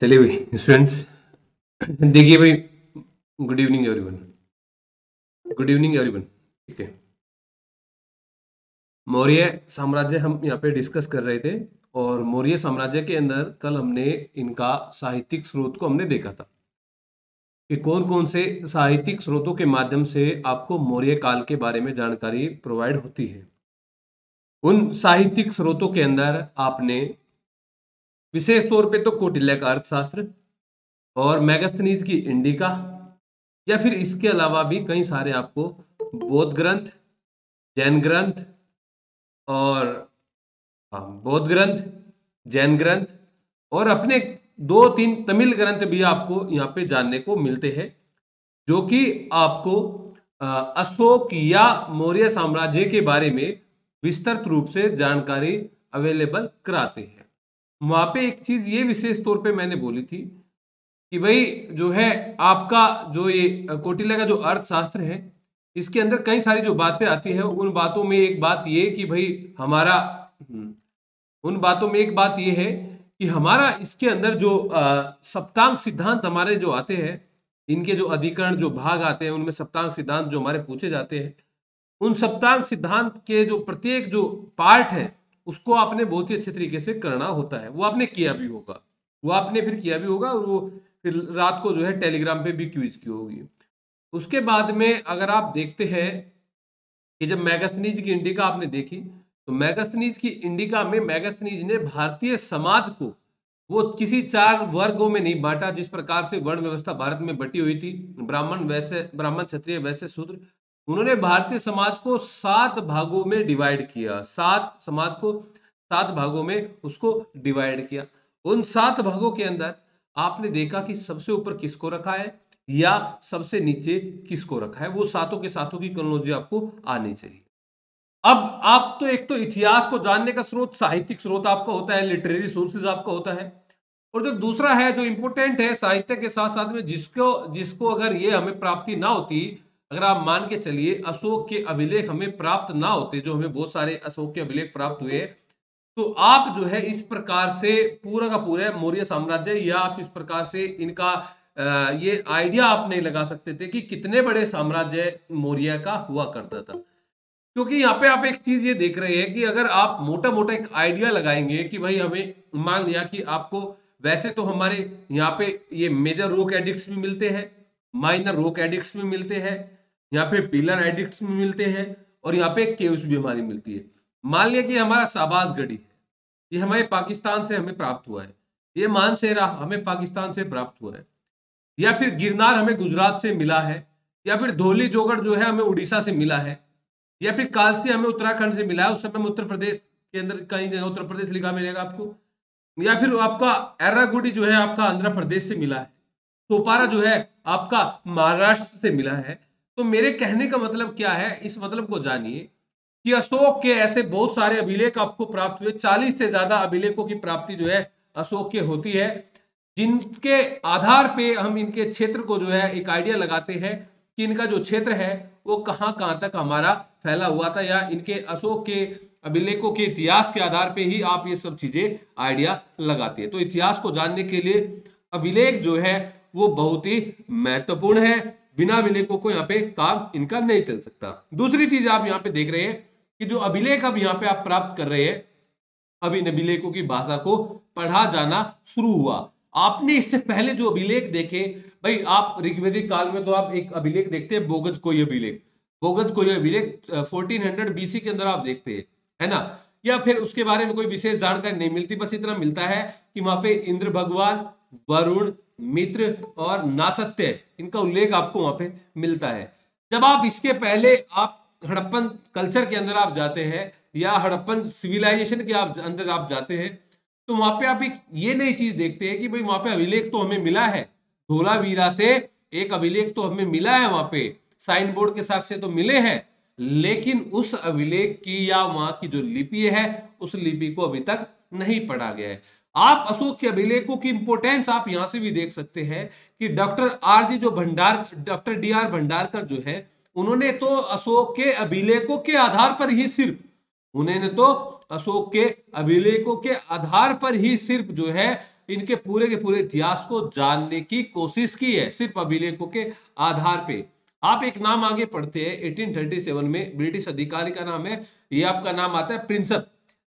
चलिए भाई स्टूडेंट्स, देखिए भाई। Good evening everyone. Good evening everyone. ठीक है। मौर्य साम्राज्य हम यहाँ पे डिस्कस कर रहे थे। और मौर्य साम्राज्य के अंदर कल हमने इनका साहित्यिक स्रोत को हमने देखा था कि कौन कौन से साहित्यिक स्रोतों के माध्यम से आपको मौर्य काल के बारे में जानकारी प्रोवाइड होती है। उन साहित्यिक स्रोतों के अंदर आपने विशेष तौर पे तो कौटिल्य का अर्थशास्त्र और मेगास्थनीज की इंडिका, या फिर इसके अलावा भी कई सारे आपको बौद्ध ग्रंथ, जैन ग्रंथ और बौद्ध ग्रंथ, जैन ग्रंथ और अपने दो तीन तमिल ग्रंथ भी आपको यहाँ पे जानने को मिलते हैं, जो कि आपको अशोक या मौर्य साम्राज्य के बारे में विस्तृत रूप से जानकारी अवेलेबल कराते हैं। वहां पे एक चीज ये विशेष तौर पे मैंने बोली थी कि भाई जो है आपका जो ये कौटिल्य का जो अर्थशास्त्र है, इसके अंदर कई सारी जो बातें आती है, उन बातों में एक बात ये कि भाई हमारा उन बातों में एक बात ये है कि हमारा इसके अंदर जो सप्तांग सिद्धांत हमारे जो आते हैं, इनके जो अधिकरण जो भाग आते हैं उनमें सप्तांग सिद्धांत जो हमारे पूछे जाते हैं, उन सप्तांग सिद्धांत के जो प्रत्येक जो पार्ट है उसको आपने बहुत ही अच्छे तरीके से करना होता है। वो आपने किया भी होगा, वो आपने फिर किया भी होगा, और वो फिर रात को जो है टेलीग्राम पे भी क्विज की होगी। उसके बाद में अगर आप देखते हैं कि जब मैगस्थनीज की इंडिका आपने देखी, तो मैगस्थनीज की इंडिका में मैगस्थनीज ने भारतीय समाज को वो किसी चार वर्गों में नहीं बांटा जिस प्रकार से वर्ण व्यवस्था भारत में बटी हुई थी, ब्राह्मण वैश्य, ब्राह्मण क्षत्रिय वैश्य शूद्र। उन्होंने भारतीय समाज को सात भागों में डिवाइड किया, सात समाज को सात भागों में उसको डिवाइड किया। उन सात भागों के अंदर आपने देखा कि सबसे ऊपर किसको रखा है या सबसे नीचे किसको रखा है, वो सातों के सातों की क्रोनोलॉजी आपको आनी चाहिए। अब आप तो एक तो इतिहास को जानने का स्रोत साहित्यिक स्रोत आपका होता है, लिटरेरी सोर्सेज आपका होता है, और जो दूसरा है जो इंपॉर्टेंट है साहित्य के साथ साथ में जिसको जिसको अगर ये हमें प्राप्ति ना होती, अगर आप मान के चलिए अशोक के अभिलेख हमें प्राप्त ना होते, जो हमें बहुत सारे अशोक के अभिलेख प्राप्त हुए, तो आप जो है इस प्रकार से पूरा का पूरा मौर्य साम्राज्य या आप इस प्रकार से इनका ये आइडिया आप नहीं लगा सकते थे कि कितने बड़े साम्राज्य मौर्य का हुआ करता था। क्योंकि यहाँ पे आप एक चीज ये देख रहे हैं कि अगर आप मोटा मोटा एक आइडिया लगाएंगे कि भाई हमें मान लिया कि आपको वैसे तो हमारे यहाँ पे ये मेजर रोक एडिक्ट्स भी मिलते हैं, माइनर रोक एडिक्ट्स भी मिलते हैं, यहाँ पे पिलर एडिक्ट्स भी मिलते हैं, और यहाँ पे केव्स भी हमारी मिलती है। मान लिया कि हमारा शाहबाज गढ़ी है, ये हमारे पाकिस्तान से हमें प्राप्त हुआ है, ये मानसेरा हमें पाकिस्तान से प्राप्त हुआ है, या फिर गिरनार हमें गुजरात से मिला है, या फिर धौली जोगड़ जो है हमें उड़ीसा से मिला है, या फिर कालसी हमें उत्तराखंड से मिला है, उस समय में उत्तर प्रदेश के अंदर कई जगह उत्तर प्रदेश लिखा मिलेगा आपको, या फिर आपका एर्रागुडी जो है आपका आंध्र प्रदेश से मिला है, तोपारा जो है आपका महाराष्ट्र से मिला है। तो मेरे कहने का मतलब क्या है, इस मतलब को जानिए कि अशोक के ऐसे बहुत सारे अभिलेख आपको प्राप्त हुए, 40 से ज्यादा अभिलेखों की प्राप्ति जो है अशोक के होती है, जिनके आधार पे हम इनके क्षेत्र को जो है एक आइडिया लगाते हैं कि इनका जो क्षेत्र है वो कहां कहां तक हमारा फैला हुआ था, या इनके अशोक के अभिलेखों के इतिहास के आधार पे ही आप ये सब चीजें आइडिया लगाते हैं। तो इतिहास को जानने के लिए अभिलेख जो है वो बहुत ही महत्वपूर्ण है, बिना अभिलेखों को यहाँ पे काम इनका नहीं चल सकता। दूसरी चीज आप यहाँ पे देख रहे हैं कि जो अभिलेख अब यहाँ पे आप प्राप्त कर रहे हैं, अब इन अभिलेखों की भाषा को पढ़ा जाना शुरू हुआ। आपने इससे पहले जो अभिलेख देखे, भाई आप ऋग्वेदिक काल में तो आप एक अभिलेख देखते हैं बोगज कोई अभिलेख, बोगज कोई अभिलेख 1400 बीसी के अंदर आप देखते हैं, है ना, या फिर उसके बारे में कोई विशेष जानकारी नहीं मिलती, बस इतना मिलता है कि वहां पे इंद्र भगवान, वरुण, मित्र और नासत्य इनका उल्लेख आपको वहां पे मिलता है। जब आप इसके पहले आप हड़प्पन कल्चर के अंदर आप जाते हैं या हड़प्पन सिविलाइजेशन के आप अंदर आप जाते हैं, तो वहां पे आप एक ये नई चीज देखते हैं कि भाई वहां पे अभिलेख तो हमें मिला है, धोलावीरा से एक अभिलेख तो हमें मिला है, वहां पे साइन बोर्ड के साक्ष्य तो मिले हैं, लेकिन उस अभिलेख की या वहां की जो लिपि है उस लिपि को अभी तक नहीं पढ़ा गया है। आप अशोक के अभिलेखों की इंपोर्टेंस आप यहां से भी देख सकते हैं कि डॉक्टर डी आर भंडारकर जो है, उन्होंने तो अशोक के अभिलेखों के आधार पर ही सिर्फ उन्होंने तो अशोक के अभिलेखों के आधार पर ही सिर्फ जो है इनके पूरे के पूरे इतिहास को जानने की कोशिश की है सिर्फ अभिलेखों के आधार पे। आप एक नाम आगे पढ़ते हैं, 1837 में ब्रिटिश अधिकारी का नाम है, ये आपका नाम आता है प्रिंसप,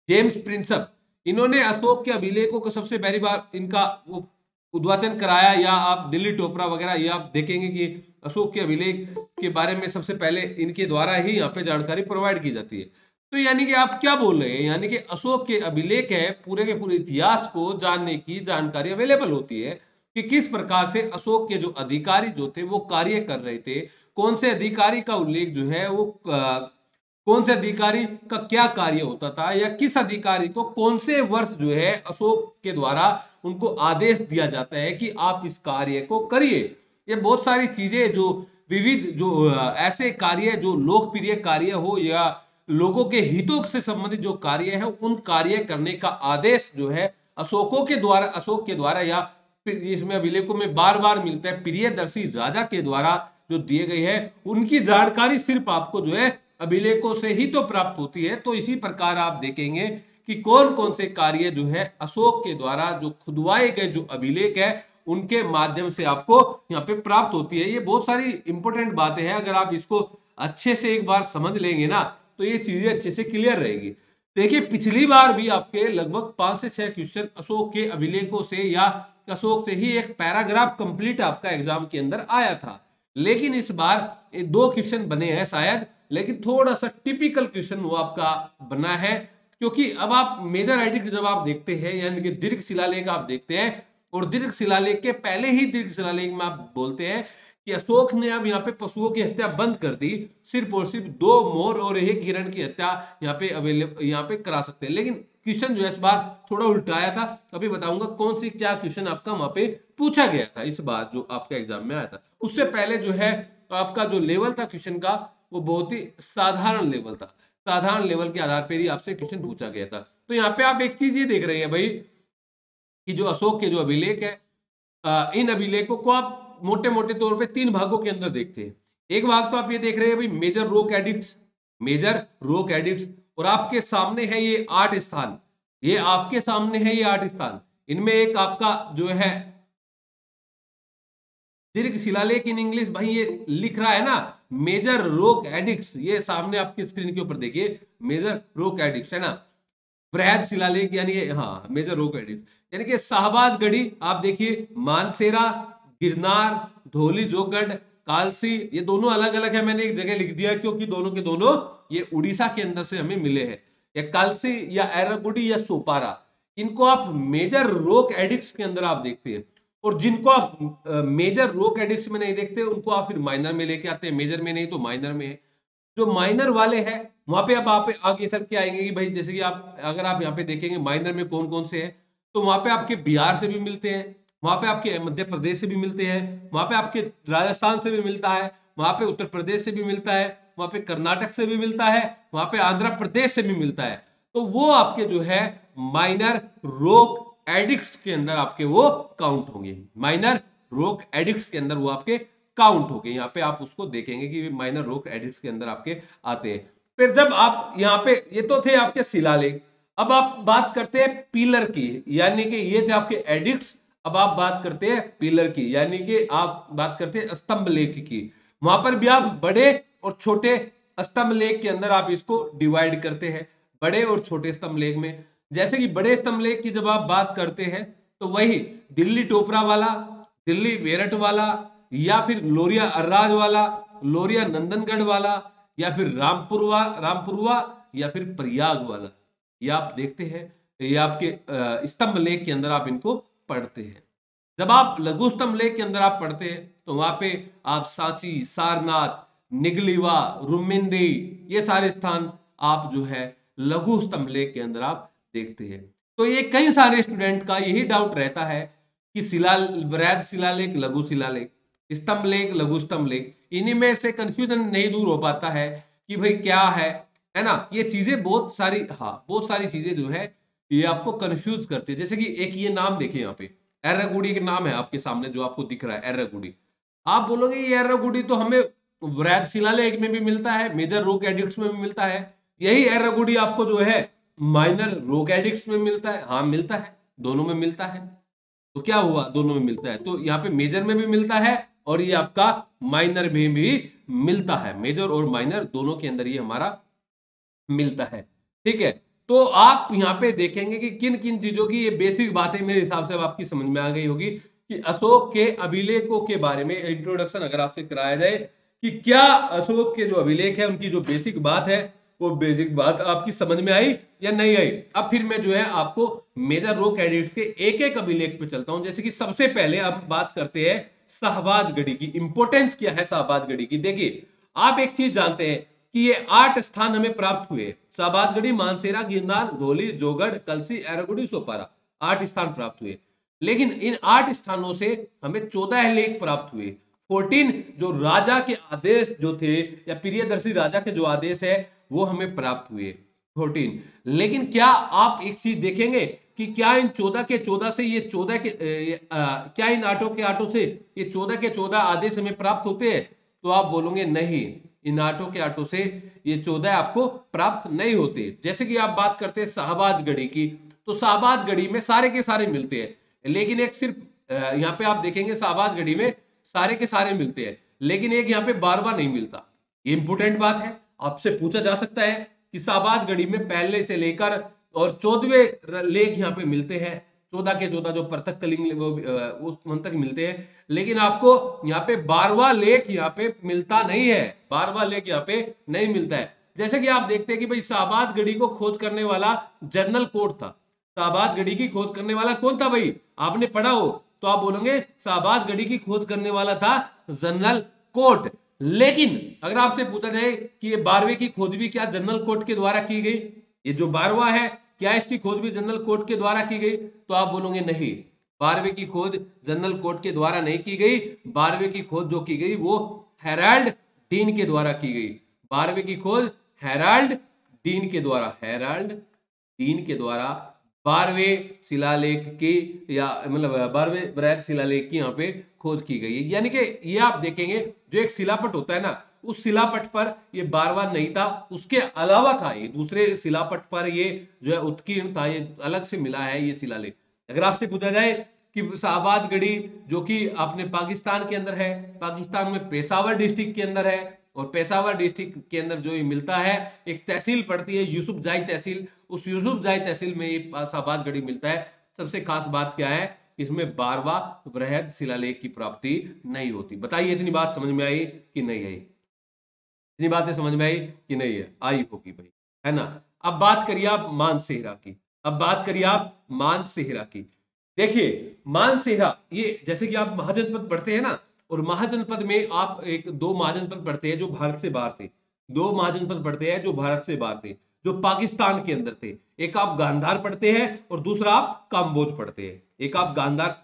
जेम्स प्रिंसप। इन्होंने अशोक के अभिलेखों को सबसे पहली बार इनका वो उद्वाचन कराया, या आप दिल्ली टोपरा वगैरह ये आप देखेंगे कि अशोक के अभिलेख के बारे में सबसे पहले इनके द्वारा ही यहाँ पे जानकारी प्रोवाइड की जाती है। तो यानी कि आप क्या बोल रहे हैं, यानी कि अशोक के अभिलेख है, पूरे के पूरे इतिहास को जानने की जानकारी अवेलेबल होती है कि किस प्रकार से अशोक के जो अधिकारी जो थे वो कार्य कर रहे थे, कौन से अधिकारी का उल्लेख जो है वो कौन से अधिकारी का क्या कार्य होता था, या किस अधिकारी को कौन से वर्ष जो है अशोक के द्वारा उनको आदेश दिया जाता है कि आप इस कार्य को करिए। ये बहुत सारी चीजें जो विविध जो ऐसे कार्य जो लोकप्रिय कार्य हो या लोगों के हितों से संबंधित जो कार्य है, उन कार्य करने का आदेश जो है अशोक के द्वारा या इसमें अभिलेखों में बार बार मिलता है प्रियदर्शी राजा के द्वारा जो दिए गए हैं, उनकी जानकारी सिर्फ आपको जो है अभिलेखों से ही तो प्राप्त होती है। तो इसी प्रकार आप देखेंगे कि कौन कौन से कार्य जो है अशोक के द्वारा जो खुदवाए गए जो अभिलेख है उनके माध्यम से आपको यहाँ पे प्राप्त होती है। ये बहुत सारी इंपॉर्टेंट बातें हैं, अगर आप इसको अच्छे से एक बार समझ लेंगे ना तो ये चीजें अच्छे से क्लियर रहेगी। देखिए पिछली बार भी आपके लगभग 5 से 6 क्वेश्चन अशोक के अभिलेखों से या अशोक से ही एक पैराग्राफ कंप्लीट आपका एग्जाम के अंदर आया था, लेकिन इस बार 2 क्वेश्चन बने हैं शायद, लेकिन थोड़ा सा टिपिकल क्वेश्चन वो आपका बना है, क्योंकि अब आप मेजर एडिक्ट जब आप देखते हैं यानी कि दीर्घ शिलालेख आप देखते हैं, और दीर्घ शिलालेख के पहले ही दीर्घ शिलालेख में आप बोलते हैं कि अशोक ने अब यहाँ पे पशुओं की हत्या बंद कर दी, सिर्फ और सिर्फ 2 मोर और 1 हिरण की हत्या यहाँ पे करा सकते हैं। लेकिन क्वेश्चन जो है इस बार थोड़ा उल्टाया था, अभी बताऊंगा कौन सी क्या क्वेश्चन आपका वहां पे पूछा गया था इस बार जो आपका एग्जाम में आया था। उससे पहले जो है आपका जो लेवल था क्वेश्चन का वो बहुत ही साधारण लेवल था, साधारण लेवल के आधार पर ही आपसे क्वेश्चन पूछा गया था। तो यहाँ पे आप एक चीज ये देख रहे हैं भाई कि जो अशोक के जो अभिलेख है, इन अभिलेखों को आप मोटे मोटे तौर पे 3 भागों के अंदर देखते हैं। एक भाग तो आप ये देख रहे हैं भाई मेजर रोक एडिक्ट्स, मेजर रोक एडिक्ट्स, और आपके सामने है ये 8 स्थान, ये आपके सामने है ये 8 स्थान। इनमें एक आपका जो है दीर्घ शिलालेख इन इंग्लिश, भाई ये लिख रहा है ना मेजर रोक एडिक्ट्स, ये सामने आपकी स्क्रीन के ऊपर देखिए मेजर रोक एडिक्ट्स है ना। बृहद शिलालेख यानी कि हाँ मेजर रोक एडिक्ट यानी कि शाहबाज गढ़ी आप देखिए, मानसेरा, गिरनार, धौली जोगढ़, कालसी, ये दोनों अलग अलग है, मैंने एक जगह लिख दिया क्योंकि दोनों के दोनों ये उड़ीसा के अंदर से हमें मिले हैं। या कालसी या एरागुडी या सोपारा, इनको आप मेजर रोक एडिक्ट्स के अंदर आप देखते हैं, और जिनको आप मेजर रोक एडिक्ट्स में नहीं देखते उनको आप फिर माइनर में लेके आते हैं, मेजर में नहीं तो माइनर में है। जो माइनर वाले हैं वहां पे अब आप आगे चल के आएंगे कि भाई जैसे कि आप अगर आप यहाँ पे देखेंगे माइनर में कौन कौन से हैं, तो वहां पे आपके बिहार से भी मिलते हैं, वहां पे आपके मध्य प्रदेश से भी मिलते हैं, वहां पे आपके राजस्थान से भी मिलता है, वहां पे उत्तर प्रदेश से भी मिलता है, वहां पे कर्नाटक से भी मिलता है, वहां पे आंध्र प्रदेश से भी मिलता है। तो वो आपके जो है माइनर रोक एडिक्ट्स के अंदर आपके वो काउंट होंगे, माइनर रोक एडिक्ट्स के अंदर वो आपके काउंट हो गए। यहाँ पे आप उसको देखेंगे कि माइनर रोक एडिक्ट्स के अंदर आपके आते हैं। फिर जब आप यहाँ पे ये तो थे आपके शिलालेख, अब आप बात करते हैं पिलर की, यानी कि ये थे आपके एडिक्ट्स। अब आप बात करते हैं पिलर की, यानी कि आप बात करते हैं स्तंभ लेख की। वहां पर भी आप बड़े और छोटे स्तंभ लेख के अंदर आप इसको डिवाइड करते हैं, बड़े और छोटे स्तंभ लेख में। जैसे कि बड़े स्तंभ लेख की जब आप बात करते हैं तो वही दिल्ली टोपरा वाला, दिल्ली वेरठ वाला, या फिर लोरिया अर्राज वाला, लोरिया नंदनगढ़ वाला, या फिर रामपुरवा, या फिर प्रयाग वाला, ये आप देखते हैं। ये आपके स्तंभ लेख के अंदर आप इनको पढ़ते हैं। जब आप लघु स्तंभ लेख के अंदर आप पढ़ते हैं तो वहां पे आप सांची, सारनाथ, निगलीवा, रुमिंदी, ये सारे स्थान आप जो है लघु स्तंभ लेख के अंदर आप देखते हैं। तो ये कई सारे स्टूडेंट का यही डाउट रहता है कि बृहद शिलालेख, लघु शिलालेख, स्तंभ लेख, लघु स्तंभ लेख, इन्हीं में से कंफ्यूजन नहीं दूर हो पाता है कि भाई क्या है ना। ये चीजें बहुत सारी, हाँ बहुत सारी चीजें जो है ये आपको कंफ्यूज करती है। जैसे कि एक ये नाम देखिए यहाँ पे एर्रागुडी के नाम है आपके सामने जो आपको दिख रहा है एर्रागुडी, आप बोलोगे ये एर्रागुडी तो हमें वृहद शिलालेख में भी मिलता है, मेजर रोक एडिक्ट्स में भी मिलता है, यही एर्रागुडी आपको जो है माइनर रोक एडिक्ट्स में मिलता है। हाँ मिलता है, दोनों में मिलता है। तो क्या हुआ, दोनों में मिलता है, तो यहाँ पे मेजर में भी मिलता है और ये आपका माइनर में भी मिलता है, मेजर और माइनर दोनों के अंदर ये हमारा मिलता है। ठीक है, तो आप यहाँ पे देखेंगे कि किन किन चीजों की ये बेसिक बातें मेरे हिसाब से अब आपकी समझ में आ गई होगी कि अशोक के अभिलेखों के बारे में इंट्रोडक्शन अगर आपसे कराया जाए कि क्या अशोक के जो अभिलेख है उनकी जो बेसिक बात है वो बेसिक बात आपकी समझ में आई या नहीं आई। अब फिर मैं जो है आपको मेजर रो कैडेट्स के एक एक अभिलेख पे चलता हूं। जैसे कि सबसे पहले आप बात करते हैं शाहबाजगढ़ी की। इंपोर्टेंस क्या है शाहबाजगढ़ी की, देखिए आप एक चीज जानते हैं कि ये 8 स्थान हमें प्राप्त हुए, शाहबाजगढ़ी, मानसेरा, गिरनार, धौली, जोगढ़, कलसी, एरगुड़ी, सोपारा, 8 स्थान प्राप्त हुए। लेकिन इन 8 स्थानों से हमें 14 लेख प्राप्त हुए। 14 जो राजा के आदेश जो थे या प्रियदर्शी राजा के जो आदेश है वो हमें प्राप्त हुए 14। लेकिन क्या आप एक चीज देखेंगे कि क्या इन 14 के 14 से ये 14 के क्या इन 8 के 8 से ये 14 के 14 आदेश हमें प्राप्त होते हैं? तो आप बोलोगे नहीं, इन 8 के 8 से ये 14 आपको प्राप्त नहीं होते। जैसे कि आप बात करते हैं शाहबाजगढ़ी की, तो शाहबाजगढ़ी में सारे के सारे मिलते हैं, लेकिन एक सिर्फ यहाँ पे आप देखेंगे शाहबाजगढ़ी में सारे के सारे मिलते हैं, लेकिन एक यहाँ पे 12वां नहीं मिलता। ये इंपोर्टेंट बात है, आपसे पूछा जा सकता है कि शाहबाजगढ़ी में पहले से लेकर और 14वें लेख यहाँ पे मिलते हैं, 14 के 14 जो पृथक कलिंग वो उस वहां तक मिलते हैं, लेकिन आपको यहाँ पे 12वां लेख यहाँ पे मिलता नहीं है, 12वां लेख यहाँ पे नहीं मिलता है। जैसे कि आप देखते हैं कि भाई शाहबाजगढ़ी को खोज करने वाला जनरल कोर्ट था। शाहबाजगढ़ी की खोज करने वाला कौन था भाई, आपने पढ़ा हो तो आप बोलोगे शाहबाजगढ़ी की खोज करने वाला था जनरल कोर्ट। लेकिन अगर आपसे पूछा जाए कि ये 12वें की खोज भी क्या जनरल कोर्ट के द्वारा की गई, ये जो 12वां है क्या इसकी खोज भी जनरल कोर्ट के द्वारा की गई, तो आप बोलोगे नहीं, 12वें की खोज जनरल कोर्ट के द्वारा नहीं की गई। 12वें की खोज जो की गई वो हेराल्ड डीन के द्वारा की गई। 12वें की खोज हेराल्ड डीन के द्वारा, हेराल्ड डीन के द्वारा 12वें शिलालेख की या मतलब 12वें बृहद शिलालेख की यहाँ पे खोज की गई है। यानी कि ये आप देखेंगे जो एक शिलापट होता है ना, उस शिलापट पर ये 12वां नहीं था, उसके अलावा था, ये दूसरे शिलापट पर ये जो है उत्कीर्ण था, ये अलग से मिला है ये शिलालेख। अगर आपसे पूछा जाए कि शाहबाजगढ़ी जो कि आपने पाकिस्तान के अंदर है, पाकिस्तान में पेशावर डिस्ट्रिक्ट के अंदर है, और पेशावर डिस्ट्रिक्ट के अंदर जो ये मिलता है एक तहसील पड़ती है यूसुफजाई तहसील, उस यूसुफजाई तहसील में ये शाहबाजगढ़ी मिलता है। सबसे खास बात क्या है, इसमें 12वां बृहद शिलालेख की प्राप्ति नहीं होती। बताइए इतनी बात समझ में आई कि नहीं आई? इतनी बातें समझ में आई कि नहीं है? आई होगी भाई, है ना। अब बात करिए आप मानसेहरा की, अब बात करिए आप मानसेहरा की। देखिए मानसेहरा ये जैसे कि आप महाजनपद पढ़ते हैं ना, और महाजनपद में आप एक दो महाजनपद पढ़ते हैं जो भारत से बाहर थे, दो महाजनपद पढ़ते हैं जो भारत से बाहर थे, जो पाकिस्तान के अंदर थे। एक आप गांधार पढ़ते हैं और दूसरा आप काम्बोज पढ़ते हैं। एक आप गांधार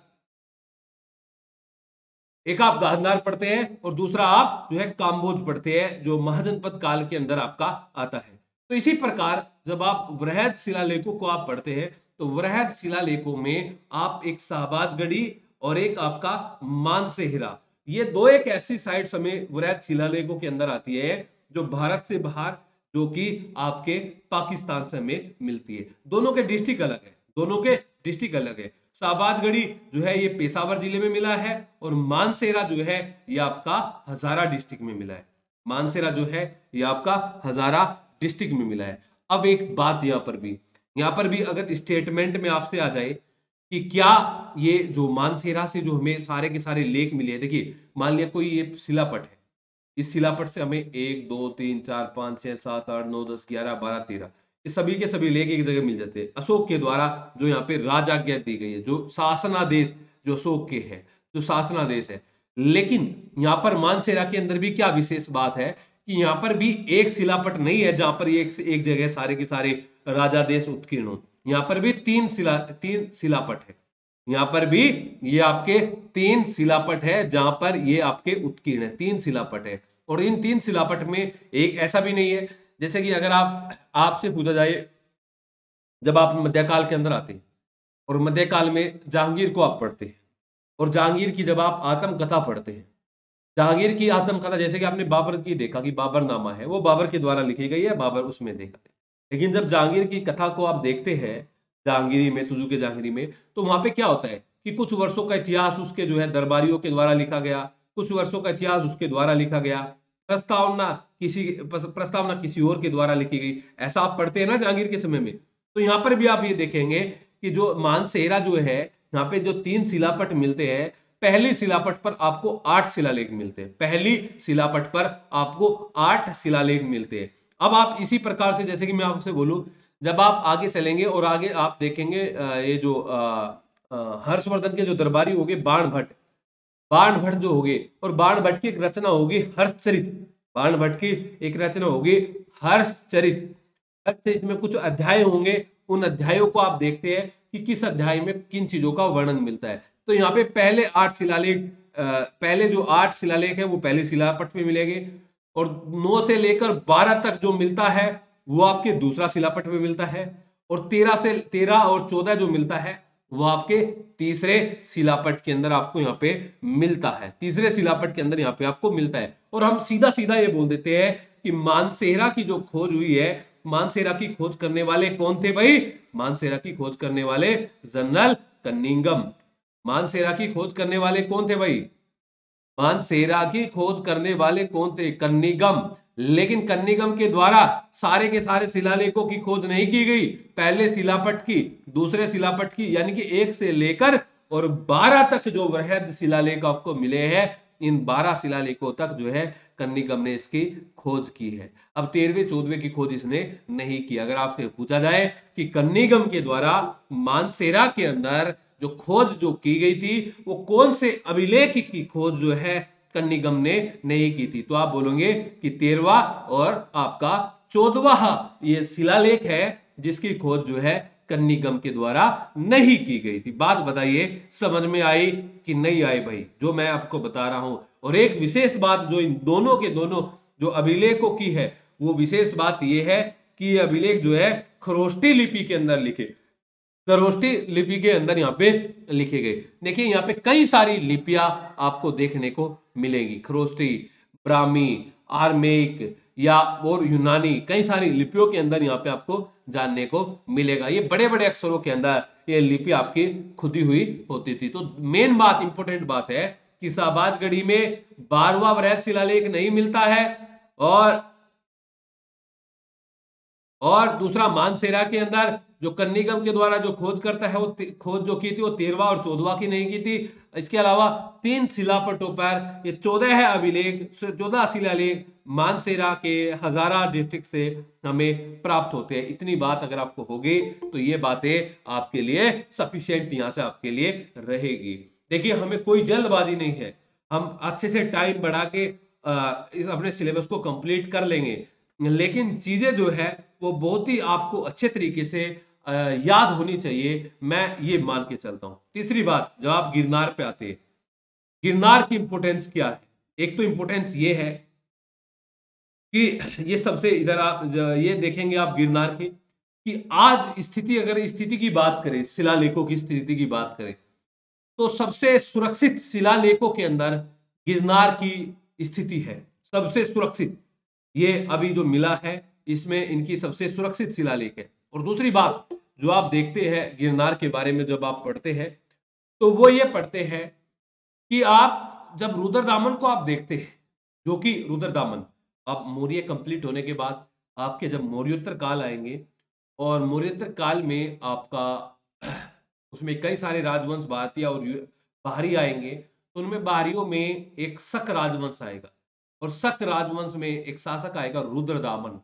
पढ़ते हैं और दूसरा आप जो है काम्बोज पढ़ते हैं, जो महाजनपद काल के अंदर आपका आता है। तो इसी प्रकार जब आप वृहद शिलालेखों को आप पढ़ते हैं तो वृहद शिलालेखों में आप एक शाहबाजगढ़ी और एक आपका मानसेहरा, ये दो एक ऐसी साइट्स हमें वृहद शिलालेखों के अंदर आती है जो भारत से बाहर, जो कि आपके पाकिस्तान से हमें मिलती है। दोनों के डिस्ट्रिक्ट अलग है, दोनों के डिस्ट्रिक्ट अलग है। शाहबाजगढ़ी जो है ये पेशावर जिले में मिला है, और मानसेरा जो है ये आपका हजारा डिस्ट्रिक्ट में मिला है। मानसेरा जो है ये आपका हजारा डिस्ट्रिक्ट में मिला है। अब एक बात यहाँ पर भी अगर स्टेटमेंट में आपसे आ जाए कि क्या ये जो मानसेरा से जो हमें सारे के सारे लेख मिले हैं, देखिए मान लिया कोई ये शिलापट है, इस शिलापट से हमें 1 2 3 4 5 6 7 8 9 10 11 12 13 ये सभी के सभी लेख एक जगह मिल जाते हैं अशोक के द्वारा, जो यहाँ पे राजाज्ञा दी गई है, जो शासनादेश जो अशोक के है, जो शासनादेश है। लेकिन यहाँ पर मानसेरा के अंदर भी क्या विशेष बात है कि यहाँ पर भी एक शिलापट नहीं है जहां पर एक जगह सारे के सारे राजादेश उत्कीर्ण हो। यहाँ पर भी तीन शिलापट है, यहाँ पर भी ये आपके तीन शिलापट है जहां पर ये आपके उत्कीर्ण है, तीन शिलापट है। और इन तीन शिलापट में एक ऐसा भी नहीं है, जैसे कि अगर आप आपसे पूछा जाए जब आप मध्यकाल के अंदर आते हैं और मध्यकाल में जहांगीर को आप पढ़ते हैं, और जहांगीर की जब आप आत्मकथा पढ़ते हैं, जहांगीर की आत्मकथा जैसे कि आपने बाबर की देखा कि बाबरनामा है वो बाबर के द्वारा लिखी गई है, बाबर उसमें देखा है। लेकिन जब जहांगीर की कथा को आप देखते हैं जहांगीरी में, तुजू के जहांगीरी में, तो वहां पे क्या होता है कि कुछ वर्षों का इतिहास उसके जो है दरबारियों के द्वारा लिखा गया, कुछ वर्षों का इतिहास उसके द्वारा लिखा गया, प्रस्तावना किसी और के द्वारा लिखी गई। ऐसा आप पढ़ते हैं ना जहांगीर के समय में। तो यहाँ पर भी आप ये देखेंगे कि जो मानसेरा जो है, यहाँ पे जो 3 शिलापट मिलते हैं, पहली शिलापट पर आपको 8 शिलालेख मिलते हैं। पहली शिलापट पर आपको 8 शिलालेख मिलते हैं। अब आप इसी प्रकार से, जैसे कि मैं आपसे बोलूं, जब आप आगे चलेंगे और आगे आप देखेंगे ये जो हर्षवर्धन के जो दरबारी हो गए बाण भट्ट, बाण भट्ट जो होगे, और बाण भट्ट की एक रचना होगी हर्षचरित। बाण भट्ट की एक रचना होगी हर्षचरित। हर्षचरित में कुछ अध्याय होंगे, उन अध्यायों को आप देखते हैं कि किस अध्याय में किन चीजों का वर्णन मिलता है। तो यहाँ पे पहले 8 शिलालेख, पहले जो 8 शिलालेख है वो पहले शिलापट में मिलेंगे, और 9 से लेकर 12 तक जो मिलता है वो आपके दूसरा शिलापट में मिलता है, और 13 और 14 जो मिलता है वो आपके तीसरे शिलापट के अंदर आपको यहाँ पे मिलता है। तीसरे शिलापट के अंदर यहाँ पे आपको मिलता है। और हम सीधा सीधा ये बोल देते हैं कि मानसेरा की जो खोज हुई है, मानसेरा की खोज करने वाले कौन थे भाई? मानसेरा की खोज करने वाले जनरल कनिंघम। मानसेरा की खोज करने वाले कौन थे भाई? मानसेरा की खोज करने वाले कौन थे? कनिंघम। लेकिन कनिंघम के द्वारा सारे के सारे शिलालेखों की खोज नहीं की गई, पहले शिलापट की, दूसरे शिलापट की, यानी कि 1 से लेकर और 12 तक जो वृहद शिलालेख आपको मिले हैं, इन 12 शिलालेखों तक जो है कनिंघम ने इसकी खोज की है। अब 13वें 14वें की खोज इसने नहीं की। अगर आपसे पूछा जाए कि कनिंघम के द्वारा मानसेरा के अंदर जो खोज जो की गई थी वो कौन से अभिलेख की खोज जो है कनिंघम ने नहीं की थी, तो आप बोलोगे कि 13वां और आपका 14वां ये शिलालेख है जिसकी खोज जो है कनिंघम के द्वारा नहीं की गई थी। बात बताइए समझ में आई कि नहीं आई भाई, जो मैं आपको बता रहा हूं। और एक विशेष बात जो इन दोनों के दोनों जो अभिलेखों की है, वो विशेष बात यह है कि ये अभिलेख जो है खरोष्टी लिपि के अंदर लिखे, खरोष्टी लिपि के अंदर यहाँ पे लिखे गए। देखिए यहाँ पे कई सारी लिपियां आपको देखने को मिलेगी, खरोष्टी, ब्राह्मी, आर्मेइक या और यूनानी, कई सारी लिपियों के अंदर यहाँ पे आपको जानने को मिलेगा। ये बड़े बड़े अक्षरों के अंदर ये लिपि आपकी खुदी हुई होती थी। तो मेन बात, इंपॉर्टेंट बात है कि शाहबाजगढ़ी में 12वां वृहद शिलालेख नहीं मिलता है, और दूसरा मानसेरा के अंदर जो कनिंघम के द्वारा जो खोज करता है, वो खोज जो की थी वो 13वां और 14वां की नहीं की थी। इसके अलावा 3 शिलापटों पर ये 14 है अभिलेख, 14 शिलालेख मानसेरा के हजारा डिस्ट्रिक्ट से हमें प्राप्त होते हैं। इतनी बात अगर आपको होगी तो ये बातें आपके लिए सफिशियंट यहाँ से आपके लिए रहेगी। देखिए हमें कोई जल्दबाजी नहीं है, हम अच्छे से टाइम बढ़ा के इस अपने सिलेबस को कंप्लीट कर लेंगे, लेकिन चीजें जो है वो बहुत ही आपको अच्छे तरीके से याद होनी चाहिए, मैं ये मान के चलता हूं। तीसरी बात, जब आप गिरनार पे आते हैं, गिरनार की इंपोर्टेंस क्या है? एक तो इंपोर्टेंस ये है कि ये सबसे, इधर आप ये देखेंगे आप गिरनार की कि आज स्थिति, अगर स्थिति की बात करें, शिलालेखों की स्थिति की बात करें, तो सबसे सुरक्षित शिलालेखों के अंदर गिरनार की स्थिति है, सबसे सुरक्षित। ये अभी जो मिला है इसमें इनकी सबसे सुरक्षित शिलालेख है। और दूसरी बात जो आप देखते हैं गिरनार के बारे में जब आप पढ़ते हैं, तो वो ये पढ़ते हैं कि आप जब रुद्रदामन को आप देखते हैं, जो कि रुद्रदामन अब मौर्य कंप्लीट होने के बाद आपके जब मौर्योत्तर काल आएंगे, और मौर्योत्तर काल में आपका उसमें कई सारे राजवंश भारतीय और बाहरी आएंगे, तो उनमें बाहरियों में एक शक राजवंश आएगा, और शक राजवंश में एक शासक आएगा रुद्रदामन,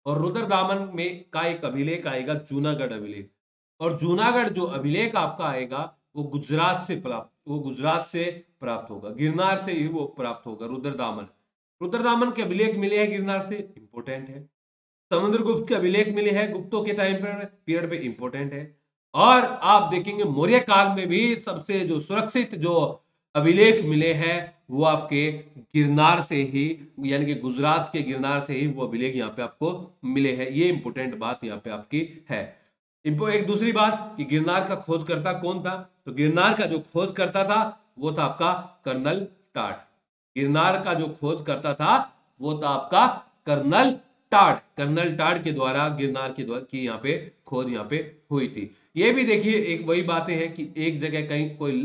और रुद्रदामन में का एक अभिलेख आएगा जूनागढ़ अभिलेख। और जूनागढ़ जो अभिलेख आपका आएगा वो गुजरात से प्राप्त, वो गुजरात से प्राप्त होगा, गिरनार से ही वो प्राप्त होगा रुद्रदामन। रुद्रदामन के अभिलेख मिले हैं गिरनार से, इंपोर्टेंट है। समुद्रगुप्त के अभिलेख मिले हैं गुप्तों के टाइम पर पीरियड पे, इंपोर्टेंट है। और आप देखेंगे मौर्य काल में भी सबसे जो सुरक्षित जो अभिलेख मिले हैं वो आपके गिरनार से ही, यानी कि गुजरात के गिरनार से ही वो अभिलेख यहाँ पे आपको मिले हैं। ये इंपोर्टेंट बात यहाँ पे आपकी है। एक दूसरी बात कि गिरनार का खोजकर्ता कौन था, तो गिरनार का जो खोज करता था वो था आपका कर्नल टाड। गिरनार का जो खोज करता था वो था आपका कर्नल टाड। कर्नल टाड के द्वारा गिरनार के द्वारा की यहाँ पे खोज यहाँ पे हुई थी। ये भी देखिए एक वही बातें हैं कि एक जगह कहीं कोई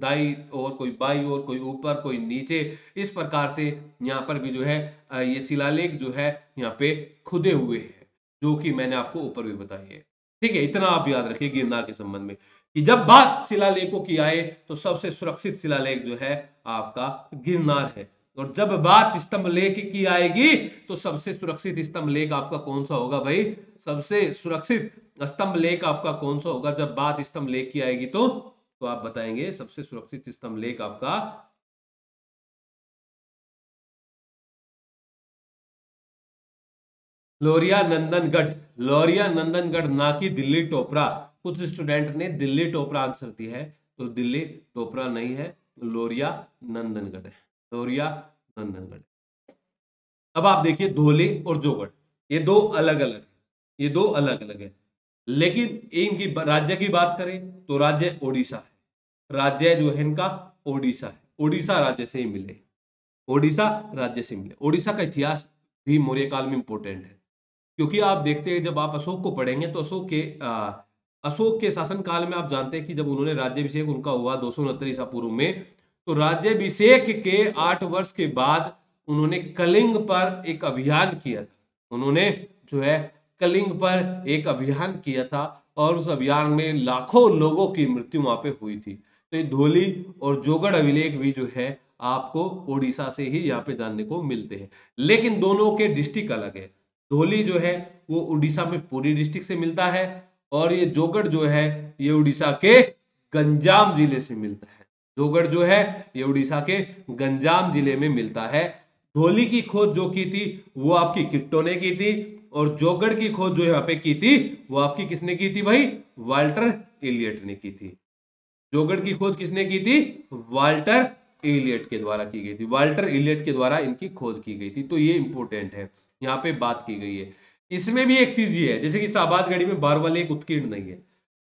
दाई और कोई बाई और कोई ऊपर कोई नीचे, इस प्रकार से यहाँ पर भी जो है ये शिलालेख जो है यहाँ पे खुदे हुए हैं, जो कि मैंने आपको ऊपर भी बताई है। ठीक है, इतना आप याद रखिए गिरनार के संबंध में कि जब बात शिलालेखों की आए तो सबसे सुरक्षित शिलालेख जो है आपका गिरनार है, और जब बात स्तंभ लेख की आएगी तो सबसे सुरक्षित स्तंभ लेख आपका कौन सा होगा भाई? सबसे सुरक्षित स्तंभ लेख आपका कौन सा होगा जब बात स्तंभ लेख की आएगी? तो आप बताएंगे सबसे सुरक्षित स्तंभ लेख आपका लोरिया नंदनगढ़। लोरिया नंदनगढ़ ना कि दिल्ली टोपरा। कुछ स्टूडेंट ने दिल्ली टोपरा आंसर दिया है, तो दिल्ली टोपरा नहीं है, लोरिया नंदनगढ़ है। लोरिया नंदनगढ़। अब आप देखिए धोले और जोगड़, ये दो अलग अलग, ये दो अलग अलग है, लेकिन इनकी राज्य की बात करें तो राज्य ओडिशा है। राज्य जो है इनका ओडिशा है, ओडिशा राज्य से ही मिले, ओडिशा राज्य से मिले। ओडिशा का इतिहास भी मौर्य काल में इंपोर्टेंट है, क्योंकि आप देखते हैं जब आप अशोक को पढ़ेंगे तो अशोक के शासन काल में आप जानते हैं कि जब उन्होंने राज्याभिषेक उनका हुआ 269 ईसा पूर्व में, तो राज्याभिषेक के 8 वर्ष के बाद उन्होंने कलिंग पर एक अभियान किया था। उन्होंने जो है कलिंग पर एक अभियान किया था, और उस अभियान में लाखों लोगों की मृत्यु वहां पे हुई थी। तो ये धोली और जोगड़ अभिलेख भी जो है आपको ओडिशा से ही यहाँ पे जानने को मिलते हैं, लेकिन दोनों के डिस्ट्रिक्ट अलग है। धोली जो है वो उड़ीसा में पूरी डिस्ट्रिक्ट से मिलता है, और ये जोगड़ जो है ये उड़ीसा के गंजाम जिले से मिलता है। जोगड़ जो है ये उड़ीसा के गंजाम जिले में मिलता है। धोली की खोज जो की थी वो आपकी किट्टो ने की थी, और जोगड़ की खोज जो यहाँ पे की थी वो आपकी किसने की थी भाई? वाल्टर एलियट ने की थी। जोगड़ की खोज किसने की थी? वाल्टर एलियट के द्वारा की गई थी। वाल्टर एलियट के द्वारा इनकी खोज की गई थी, तो ये इंपॉर्टेंट है, यहाँ पे बात की गई है। इसमें भी एक चीज ये है, जैसे कि शाहबाज गढ़ी में बारहवालेख उत्कीर्ण नहीं है,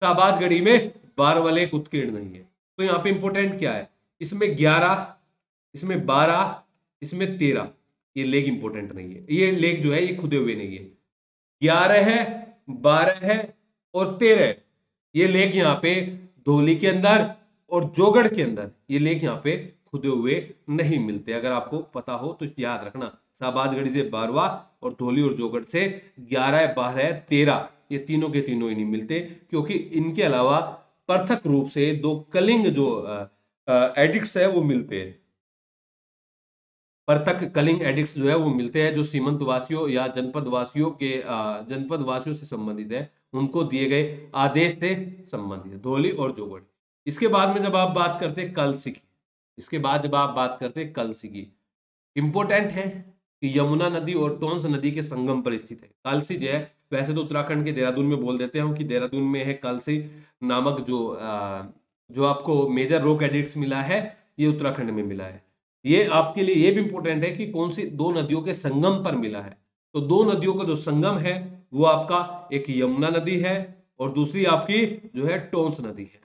शाहबाज गढ़ी में बारहवालेख उत्कीर्ण नहीं है, तो यहाँ पे इंपॉर्टेंट क्या है? इसमें 11, इसमें 12, इसमें 13, ये लेख इंपॉर्टेंट नहीं है। ये लेख जो है ये खुदे हुए नहीं है। 11 है, 12 है और 13 है, ये लेख यहाँ पे धोली के अंदर और जोगड़ के अंदर ये लेख यहाँ पे खुदे हुए नहीं मिलते। अगर आपको पता हो तो याद रखना, शाहबाजगढ़ी से 12वां और धोली और जोगड़ से 11, 12, 13 ये तीनों के तीनों ही नहीं मिलते, क्योंकि इनके अलावा पृथक रूप से दो कलिंग जो एडिक्ट्स है वो मिलते हैं। पृथक कलिंग एडिक्ट्स जो है वो मिलते हैं, जो सीमंत वासियों या जनपद वासियों के जनपद वासियों से संबंधित है, उनको दिए गए आदेश से संबंधित है, धोली और जोगड़। इसके बाद में जब आप बात करते हैं कलसी की, इसके बाद जब आप बात करते हैं कलसी की, इंपोर्टेंट है कि यमुना नदी और टोंस नदी के संगम पर स्थित है। कलसी जो है, वैसे तो उत्तराखंड के देहरादून में बोल देते हैं कि देहरादून में है कलसी नामक जो आपको मेजर रॉक एडिक्ट्स मिला है, ये उत्तराखंड में मिला है। ये आपके लिए ये भी इंपॉर्टेंट है कि कौन सी दो नदियों के संगम पर मिला है। तो दो नदियों का जो संगम है वो आपका एक यमुना नदी है और दूसरी आपकी जो है टोंस नदी है।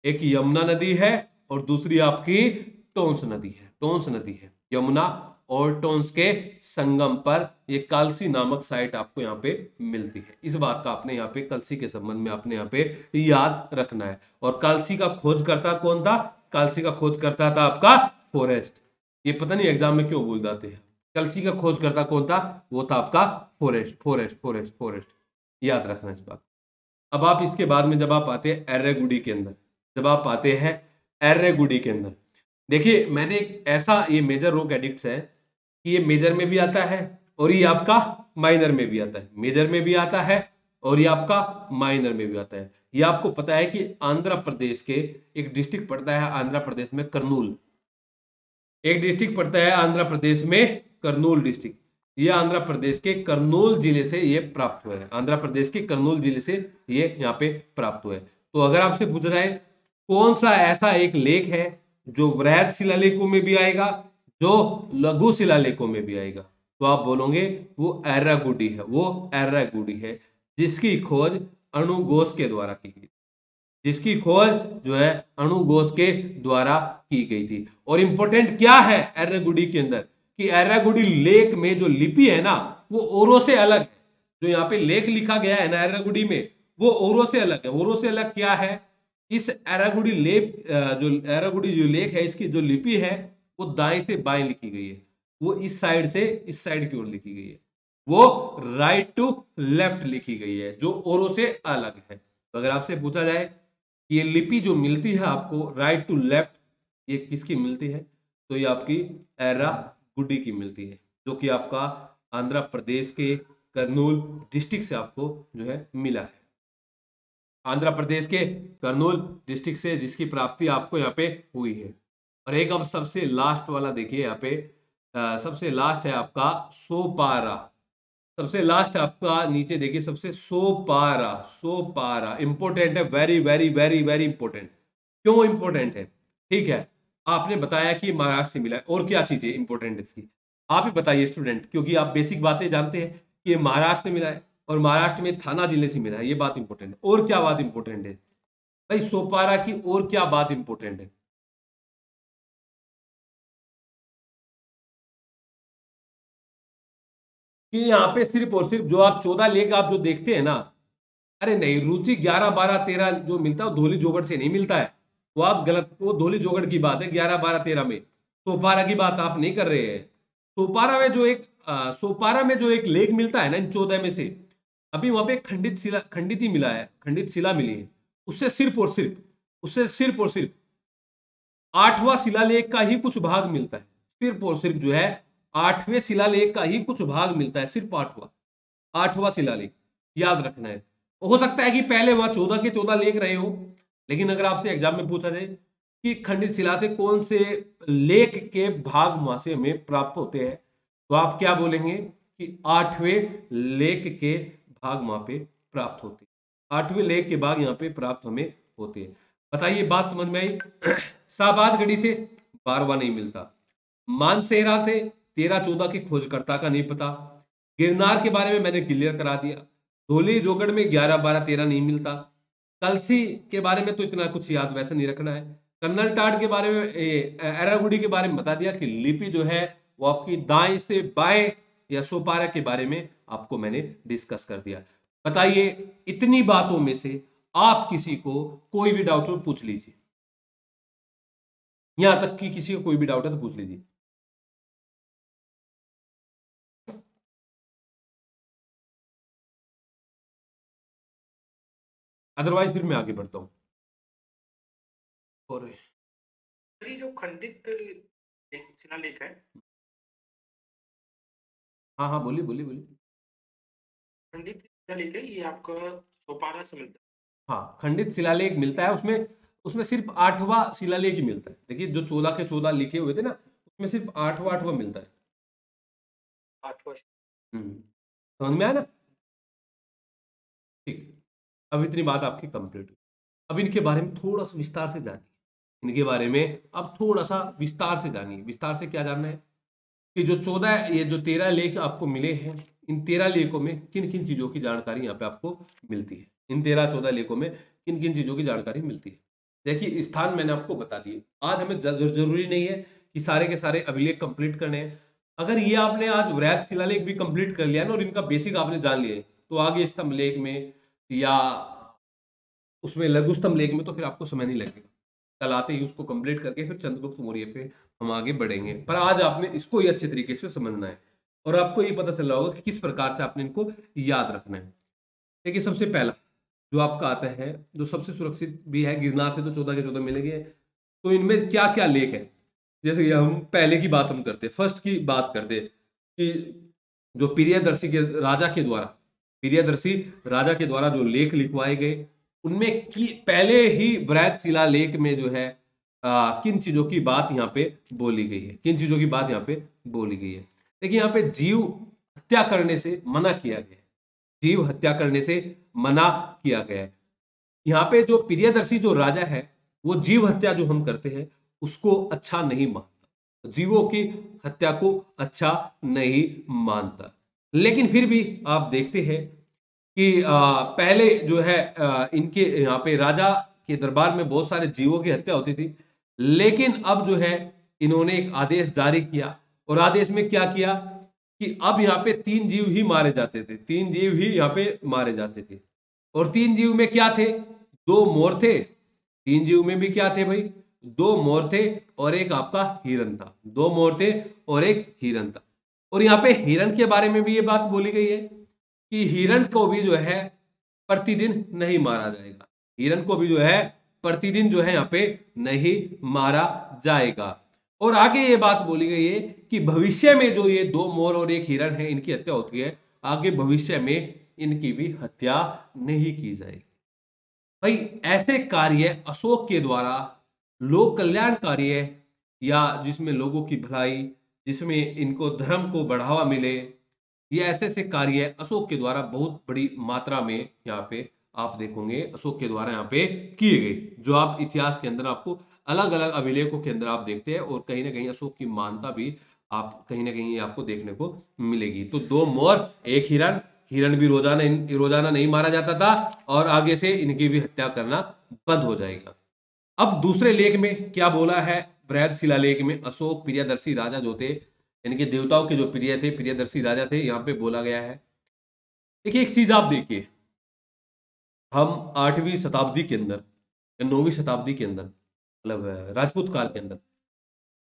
एक यमुना नदी है और दूसरी आपकी टोंस नदी है। टोंस नदी है, यमुना और टोंस के संगम पर ये कालसी नामक साइट आपको यहाँ पे मिलती है। इस बात का आपने यहाँ पे कलसी के संबंध में आपने यहाँ पे याद रखना है। और कालसी का खोजकर्ता कौन था? कालसी का खोजकर्ता था आपका फॉरेस्ट। ये पता नहीं एग्जाम में क्यों भूल जाते हैं। कलसी का खोजकर्ता कौन था? वो था आपका फॉरेस्ट। फॉरेस्ट फॉरेस्ट फॉरेस्ट, याद रखना इस बात। अब आप इसके बाद में जब आप आते हैं एर्रेगुडी के अंदर, जब आप आते हैं एर्रेगुडी के अंदर, देखिए मैंने एक ऐसा, ये मेजर रॉक एडिक्ट्स है कि ये मेजर में भी आता है और ये आपका माइनर में भी आता है। मेजर में भी आता है और ये आपका माइनर में भी आता है। ये आपको पता है कि आंध्र प्रदेश के एक डिस्ट्रिक्ट पड़ता है आंध्र प्रदेश में कर्नूल, एक डिस्ट्रिक्ट पड़ता है आंध्र प्रदेश में कर्नूल डिस्ट्रिक्ट। ये आंध्र प्रदेश के कर्नूल जिले से ये प्राप्त हुआ है। आंध्र प्रदेश के कर्नूल जिले से ये यहाँ पे प्राप्त हुआ है। तो अगर आपसे पूछ रहा है कौन सा ऐसा एक लेख है जो वृहद शिलालेखों में भी आएगा, जो लघु शिलालेखों में भी आएगा, तो आप बोलोगे वो एर्रागुडी है। वो एर्रागुडी है जिसकी खोज अणुघोष के द्वारा की गई, जिसकी खोज जो है अणुघोष के द्वारा की गई थी। और इंपॉर्टेंट क्या है एर्रागुडी के अंदर कि एर्रागुडी लेख में जो लिपि है ना वो औरों से अलग है। जो यहाँ पे लेख लिखा गया है ना एर्रागुडी में, वो ओरो से अलग है। ओरो से अलग क्या है, इस एरागुडी लेक जो एरागुडी जो लेक है, इसकी जो लिपि है वो दाएं से बाएं लिखी गई है, वो इस साइड से इस साइड की ओर लिखी गई है, वो राइट टू लेफ्ट लिखी गई है, जो ओरो से अलग है। तो अगर आपसे पूछा जाए कि ये लिपि जो मिलती है आपको राइट टू लेफ्ट, ये किसकी मिलती है, तो ये आपकी एरागुडी की मिलती है, जो कि आपका आंध्र प्रदेश के कर्नूल डिस्ट्रिक्ट से आपको जो है मिला है। आंध्र प्रदेश के कर्नूल डिस्ट्रिक्ट से जिसकी प्राप्ति आपको यहाँ पे हुई है। और एक अब सबसे लास्ट वाला देखिए यहाँ पे, सबसे लास्ट है आपका सोपारा। सबसे लास्ट आपका नीचे देखिए, सबसे सोपारा। सोपारा इंपोर्टेंट है, very very very very important. क्यों इंपोर्टेंट है, ठीक है, आपने बताया कि महाराष्ट्र से मिला है, और क्या चीजें इंपोर्टेंट है इसकी, आप ही बताइए स्टूडेंट, क्योंकि आप बेसिक बातें जानते हैं कि ये महाराष्ट्र से मिला है और महाराष्ट्र में थाना जिले से मिला है, ये बात इंपॉर्टेंट है। और क्या बात इंपॉर्टेंट है भाई सोपारा की, और क्या बात इंपॉर्टेंट है? कि यहाँ पे सिर्फ और सिर्फ जो आप 14 लेक आप जो देखते हैं ना, अरे नहीं, रुचि 11 12 13 जो मिलता है वो धोली जोगड़ से नहीं मिलता है। वो आप गलत, वो धोली जोगड़ की बात है 11 12 13 में, सोपारा की बात आप नहीं कर रहे हैं। सोपारा में जो एक सोपारा में जो एक लेक मिलता है ना इन 14 में से, अभी वहां पे खंडित शिला, खंडित ही मिला है, खंडित शिला मिली है। उससे सिर्फ और सिर्फ, उससे सिर्फ और सिर्फ आठवां शिलालेख का ही कुछ भाग मिलता है। सिर्फ और सिर्फ जो है आठवें शिलालेख का ही कुछ भाग मिलता है, सिर्फ आठवां, आठवां शिलालेख याद रखना है। हो सकता है कि पहले वहां 14 के 14 लेख रहे हो, लेकिन अगर आपसे एग्जाम में पूछा जाए कि खंडित शिला से कौन से लेख के भाग वहां से हमें प्राप्त होते हैं, तो आप क्या बोलेंगे कि आठवें लेख के भाग वहां पे प्राप्त होते हैं। आठवें लेख के भाग यहाँ पे प्राप्त हमें होते हैं। बताइए बात समझ में आई? शाहबाज गढ़ी से 12वां नहीं मिलता, मानसेरा से 13 14 की खोजकर्ता का नहीं पता, गिरनार के बारे में मैंने क्लियर करा दिया, धोली जोगड़ में 11 12 13 नहीं मिलता, कलसी के बारे में तो इतना कुछ याद वैसे नहीं रखना है, कर्नल टाड के बारे में एरागुडी के बारे में बता दिया कि लिपि जो है वो आपकी दाएं से बाएं, या सोपारा के बारे में आपको मैंने डिस्कस कर दिया। बताइए इतनी बातों में से आप किसी को कोई भी डाउट हो पूछ लीजिए, यहां तक कि किसी को कोई भी डाउट है तो पूछ लीजिए, अदरवाइज फिर मैं आगे बढ़ता हूँ। और ये जो खंडित शिलालेख है, हाँ हाँ, बोलिए बोलिए बोलिए। खंडित शिलालेख है, ये आपका सोपारा से मिलता हाँ, खंडित शिलालेख मिलता है, उसमें उसमें सिर्फ आठवां शिलालेख ही मिलता है। देखिए जो 14 के 14 लिखे हुए थे ना, उसमें सिर्फ आठवां आठवां मिलता है। है, 8वां। समझ में आया ना? ठीक, अब इतनी बात आपकी कंप्लीट हुई। अब इनके बारे में थोड़ा सा विस्तार से जानिए, इनके बारे में अब थोड़ा सा विस्तार से जानिए। विस्तार से क्या जानना है कि जो 14 ये जो 13 लेख आपको मिले हैं, इन 13 लेखों में किन किन चीजों की जानकारी यहाँ पे आपको मिलती है, इन 13 14 लेखों में किन किन चीजों की जानकारी मिलती है। देखिए स्थान मैंने आपको बता दिए, आज हमें जरूरी नहीं है कि सारे के सारे अभिलेख कंप्लीट करने हैं। अगर ये आपने आज वृहत शिलालेख भी कंप्लीट कर लिया ना और इनका बेसिक आपने जान लिया है, तो आगे स्तंभ लेख में या उसमें लघु स्तंभ लेख में तो फिर आपको समय नहीं लगेगा। कल आते ही उसको कंप्लीट करके फिर चंद्रगुप्त मौर्य पे हम आगे बढ़ेंगे, पर आज आपने इसको ही अच्छे तरीके से समझना है और आपको ये पता चल रहा होगा कि किस प्रकार से आपने इनको याद रखना है। देखिए सबसे पहला जो आपका आता है, जो सबसे सुरक्षित भी है, गिरनार से तो 14 के 14 मिलेंगे, तो इनमें क्या क्या लेख है। जैसे कि हम पहले की बात हम करते, फर्स्ट की बात करते कि जो प्रियदर्शी के राजा के द्वारा, प्रियदर्शी राजा के द्वारा जो लेख लिखवाए गए, उनमें की पहले ही वृहत शिलालेख में जो है किन चीजों की बात यहाँ पे बोली गई है, किन चीजों की बात यहाँ पे बोली गई है। देखिए यहाँ पे जीव हत्या करने से मना किया गया है, जीव हत्या करने से मना किया गया है। यहाँ पे जो प्रियदर्शी जो राजा है, वो जीव हत्या जो हम करते हैं उसको अच्छा नहीं मानता, जीवों की हत्या को अच्छा नहीं मानता। लेकिन फिर भी आप देखते हैं कि पहले जो है इनके यहाँ पे राजा के दरबार में बहुत सारे जीवों की हत्या होती थी, लेकिन अब जो है इन्होंने एक आदेश जारी किया, और आदेश में क्या किया कि अब यहाँ पे 3 जीव ही मारे जाते थे, 3 जीव ही यहाँ पे मारे जाते थे। और 3 जीव में क्या थे? 2 मोर थे। 3 जीव में भी क्या थे भाई? 2 मोर थे और एक आपका हिरन था। 2 मोर थे और एक हिरन था। और यहाँ पे हिरन के बारे में भी ये बात बोली गई है कि हिरन को भी जो है प्रतिदिन नहीं मारा जाएगा। हिरन को भी जो है प्रतिदिन जो है यहाँ पे नहीं मारा जाएगा। और आगे ये बात बोली गई है कि भविष्य में जो ये 2 मोर और एक हिरन है, इनकी हत्या होती है, आगे भविष्य में इनकी भी हत्या नहीं की जाएगी। भाई ऐसे कार्य अशोक के द्वारा लोक कल्याण कार्य, या जिसमें लोगों की भलाई, जिसमें इनको धर्म को बढ़ावा मिले, ये ऐसे ऐसे कार्य अशोक के द्वारा बहुत बड़ी मात्रा में यहाँ पे आप देखोगे अशोक के द्वारा यहाँ पे किए गए, जो आप इतिहास के अंदर आपको अलग अलग अभिलेखों के अंदर आप देखते हैं। और कहीं ना कहीं अशोक की मानता भी आप कहीं ना कहीं आपको देखने को मिलेगी। तो 2 मोर एक हिरन, हिरन भी रोजाना रोजाना नहीं मारा जाता था, और आगे से इनकी भी हत्या करना बंद हो जाएगा। अब दूसरे लेख में क्या बोला है? बृहद शिलालेख में अशोक प्रियदर्शी राजा जो थे, इनके देवताओं के जो प्रिय थे, प्रियदर्शी राजा थे, यहाँ पे बोला गया है। देखिए एक चीज आप देखिए, हम 8वीं शताब्दी के अंदर या 9वीं शताब्दी के अंदर, मतलब राजपूत काल के अंदर,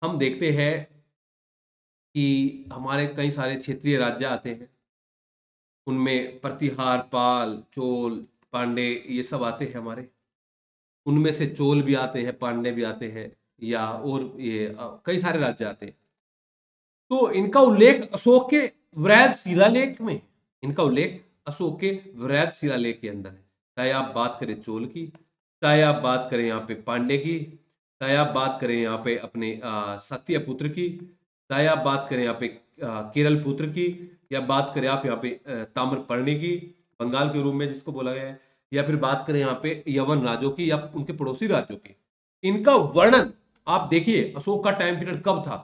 हम देखते हैं कि हमारे कई सारे क्षेत्रीय राज्य आते हैं। उनमें प्रतिहार, पाल, चोल, पांडे, ये सब आते हैं हमारे। उनमें से चोल भी आते हैं, पांडे भी आते हैं, या और ये कई सारे राज्य आते हैं। तो इनका उल्लेख अशोक के वृहद शिलालेख में, इनका उल्लेख अशोक के वृहद शिलालेख के अंदर है। चाहे आप बात करें चोल की, चाहे आप बात करें यहाँ पे पांडे की, चाहे आप बात करें यहाँ पे अपने सत्यपुत्र की, चाहे आप बात करें यहाँ पे केरल पुत्र की, या बात करें आप यहाँ पे ताम्रपर्णी की, बंगाल के रूप में जिसको बोला गया है, या फिर बात करें यहाँ पे यवन राज्यों की या उनके पड़ोसी राज्यों की। इनका वर्णन आप देखिए, अशोक का टाइम पीरियड कब था,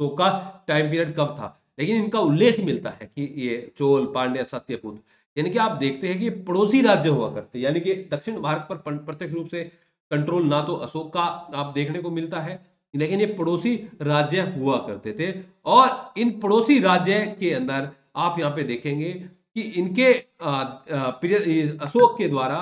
अशोक का टाइम पीरियड कब था, लेकिन इनका उल्लेख मिलता है कि ये चोल, पांड्य, सत्यपुत्र, यानी कि आप देखते हैं कि पड़ोसी राज्य हुआ करते, यानी कि दक्षिण भारत पर प्रत्यक्ष रूप से कंट्रोल ना तो अशोक का आप देखने को मिलता है, लेकिन ये पड़ोसी राज्य हुआ करते थे। और इन पड़ोसी राज्य के अंदर आप यहाँ पे देखेंगे कि इनके अशोक के द्वारा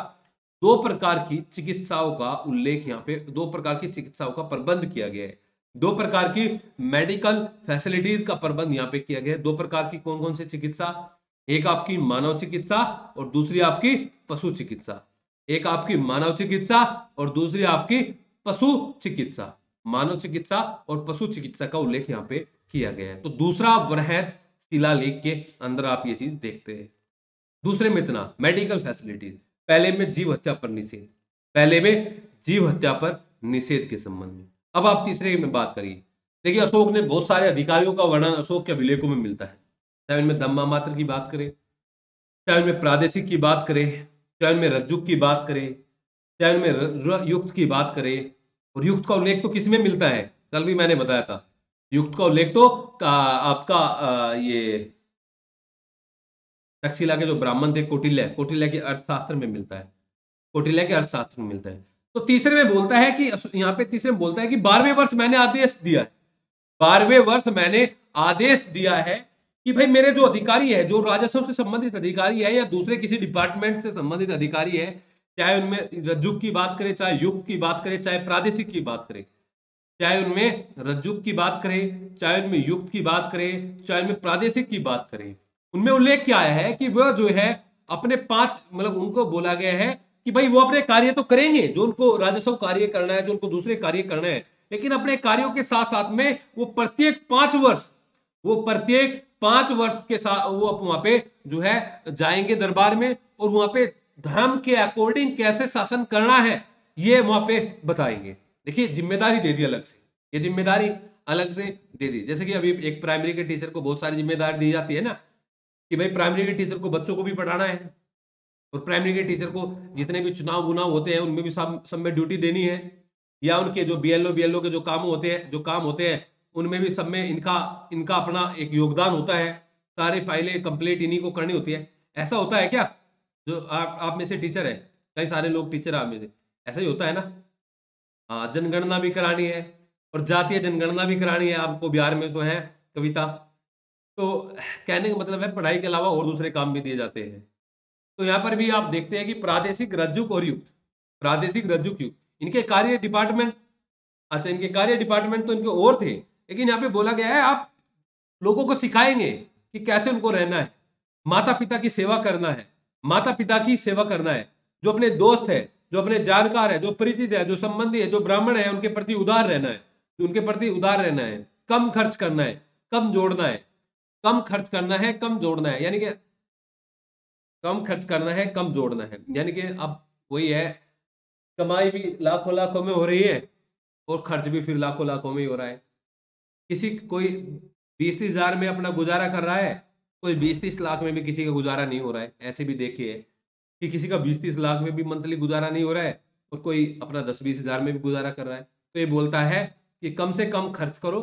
2 प्रकार की चिकित्साओं का उल्लेख, यहाँ पे 2 प्रकार की चिकित्साओं का प्रबंध किया गया है। 2 प्रकार की मेडिकल फैसिलिटीज का प्रबंध यहाँ पे किया गया है। 2 प्रकार की कौन कौन सी चिकित्सा? एक आपकी मानव चिकित्सा और दूसरी आपकी पशु चिकित्सा। एक आपकी मानव चिकित्सा और दूसरी आपकी पशु चिकित्सा। मानव चिकित्सा और पशु चिकित्सा का उल्लेख यहाँ पे किया गया है। तो दूसरा वृहद शिलालेख के अंदर आप ये चीज देखते हैं। दूसरे में इतना मेडिकल फैसिलिटीज, पहले में जीव हत्या पर निषेध, पहले में जीव हत्या पर निषेध के संबंध में। अब आप तीसरे में बात करिए। देखिए अशोक ने बहुत सारे अधिकारियों का वर्णन अशोक के अभिलेखों में मिलता है, चाहे उनमें दम्मा मात्र की बात करें, चाहे उनमें प्रादेशिक की बात करें, चाहे उनमें रज्जुक की बात करें, चाहे उनमें युक्त की बात करें। और युक्त का उल्लेख तो किसमें मिलता है? कल भी मैंने बताया था, युक्त का उल्लेख तो आपका ये तक्षशिला के जो ब्राह्मण थे, कौटिल्य, कौटिल्य के अर्थशास्त्र में मिलता है, कौटिल्य के अर्थशास्त्र में मिलता है। तो तीसरे में बोलता है कि यहाँ पे तीसरे में बोलता है कि 12वें वर्ष मैंने आदेश दिया है, 12वें वर्ष मैंने आदेश दिया है कि भाई मेरे जो अधिकारी है, जो राजस्व से संबंधित अधिकारी है या दूसरे किसी डिपार्टमेंट से संबंधित अधिकारी है, चाहे उनमें रज्जुक की बात करें, चाहे युक्त की बात करें, चाहे प्रादेशिक की बात करें, चाहे उनमें रज्जुक की बात करें, चाहे उनमें युक्त की बात करें, चाहे उनमें प्रादेशिक की बात करें, उनमें उल्लेख क्या आया है कि वह जो है अपने 5, मतलब उनको बोला गया है कि भाई वो अपने कार्य तो करेंगे, जो उनको राजस्व कार्य करना है, जो उनको दूसरे कार्य करना है, लेकिन अपने कार्यों के साथ साथ में वो प्रत्येक 5 वर्ष, वो प्रत्येक 5 वर्ष के साथ वो वहां पे जो है जाएंगे दरबार में, और वहां पे धर्म के अकॉर्डिंग कैसे शासन करना है ये वहां पे बताएंगे। देखिए जिम्मेदारी दे दी अलग से, ये जिम्मेदारी अलग से दे दी। जैसे कि अभी एक प्राइमरी के टीचर को बहुत सारी जिम्मेदारी दी जाती है ना, कि भाई प्राइमरी के टीचर को बच्चों को भी पढ़ाना है, और प्राइमरी के टीचर को जितने भी चुनाव वुनाव होते हैं उनमें भी सब में ड्यूटी देनी है, या उनके जो बीएलओ के जो काम होते हैं उनमें भी सब में इनका इनका अपना एक योगदान होता है। सारी फाइलें कंप्लीट इन्हीं को करनी होती है। ऐसा होता है क्या? जो आप में से टीचर है, कई सारे लोग टीचर आप में से, ऐसा ही होता है ना? हाँ, जनगणना भी करानी है, और जातीय जनगणना भी करानी है आपको, बिहार में तो है कविता। तो कहने का मतलब है पढ़ाई के अलावा और दूसरे काम भी दिए जाते हैं। तो यहाँ पर भी आप देखते हैं कि प्रादेशिक रज्जुक और युक्त, प्रादेशिक रज्जुक युक्त, इनके कार्य डिपार्टमेंट, अच्छा इनके कार्य डिपार्टमेंट तो इनके और थे, लेकिन यहाँ पे बोला गया है आप लोगों को सिखाएंगे कि कैसे उनको रहना है, माता पिता की सेवा करना है, माता पिता की सेवा करना है, जो अपने दोस्त है, जो अपने जानकार है, जो परिचित है, जो संबंधी है, जो ब्राह्मण है, उनके प्रति उदार रहना है, उनके प्रति उदार रहना है, कम खर्च करना है, कम जोड़ना है, कम खर्च करना है, कम जोड़ना है, यानी कि कम खर्च करना है, कम जोड़ना है, यानी कि अब वही है, कमाई भी लाखों लाखों में हो रही है और खर्च भी फिर लाखों लाखों में ही हो रहा है। किसी कोई 20-30 हजार में अपना गुजारा कर रहा है, कोई 20-30 लाख में भी किसी का गुजारा नहीं हो रहा है। ऐसे भी देखिए कि किसी का 20-30 लाख में भी मंथली गुजारा नहीं हो रहा है और कोई अपना 10-20 हजार में भी गुजारा कर रहा है। तो ये बोलता है कि कम से कम खर्च करो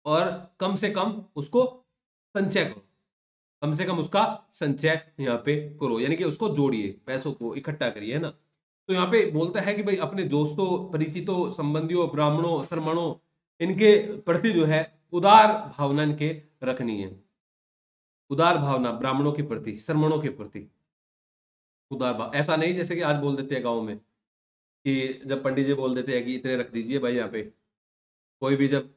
और कम से कम उसको संचय करो, कम से कम उसका संचय यहाँ पे करो, यानी कि उसको जोड़िए, पैसों को इकट्ठा करिए, है ना। तो यहाँ पे बोलता है कि भाई अपने दोस्तों, परिचितों, संबंधियों, ब्राह्मणों, श्रमणों, इनके प्रति जो है उदार भावना इनके रखनी है। उदार भावना ब्राह्मणों के प्रति, श्रमणों के प्रति उदार भाव, ऐसा नहीं जैसे कि आज बोल देते हैं गाँव में कि जब पंडित जी बोल देते हैं कि इतने रख दीजिए भाई यहाँ पे, कोई भी जब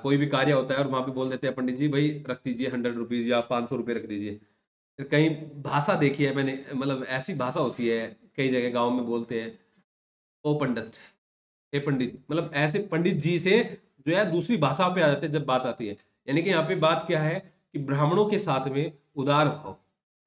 कोई भी कार्य होता है और वहां पे बोल देते हैं पंडित जी भाई रख दीजिए 100 रुपीज या 500 रुपये रख दीजिए। फिर कहीं भाषा देखी है मैंने, मतलब ऐसी भाषा होती है कई जगह गाँव में बोलते हैं, ओ पंडित, हे पंडित, मतलब ऐसे पंडित जी से जो है दूसरी भाषा पे आ जाते हैं जब बात आती है। यानी कि यहाँ पे बात क्या है कि ब्राह्मणों के साथ में उदार भाव,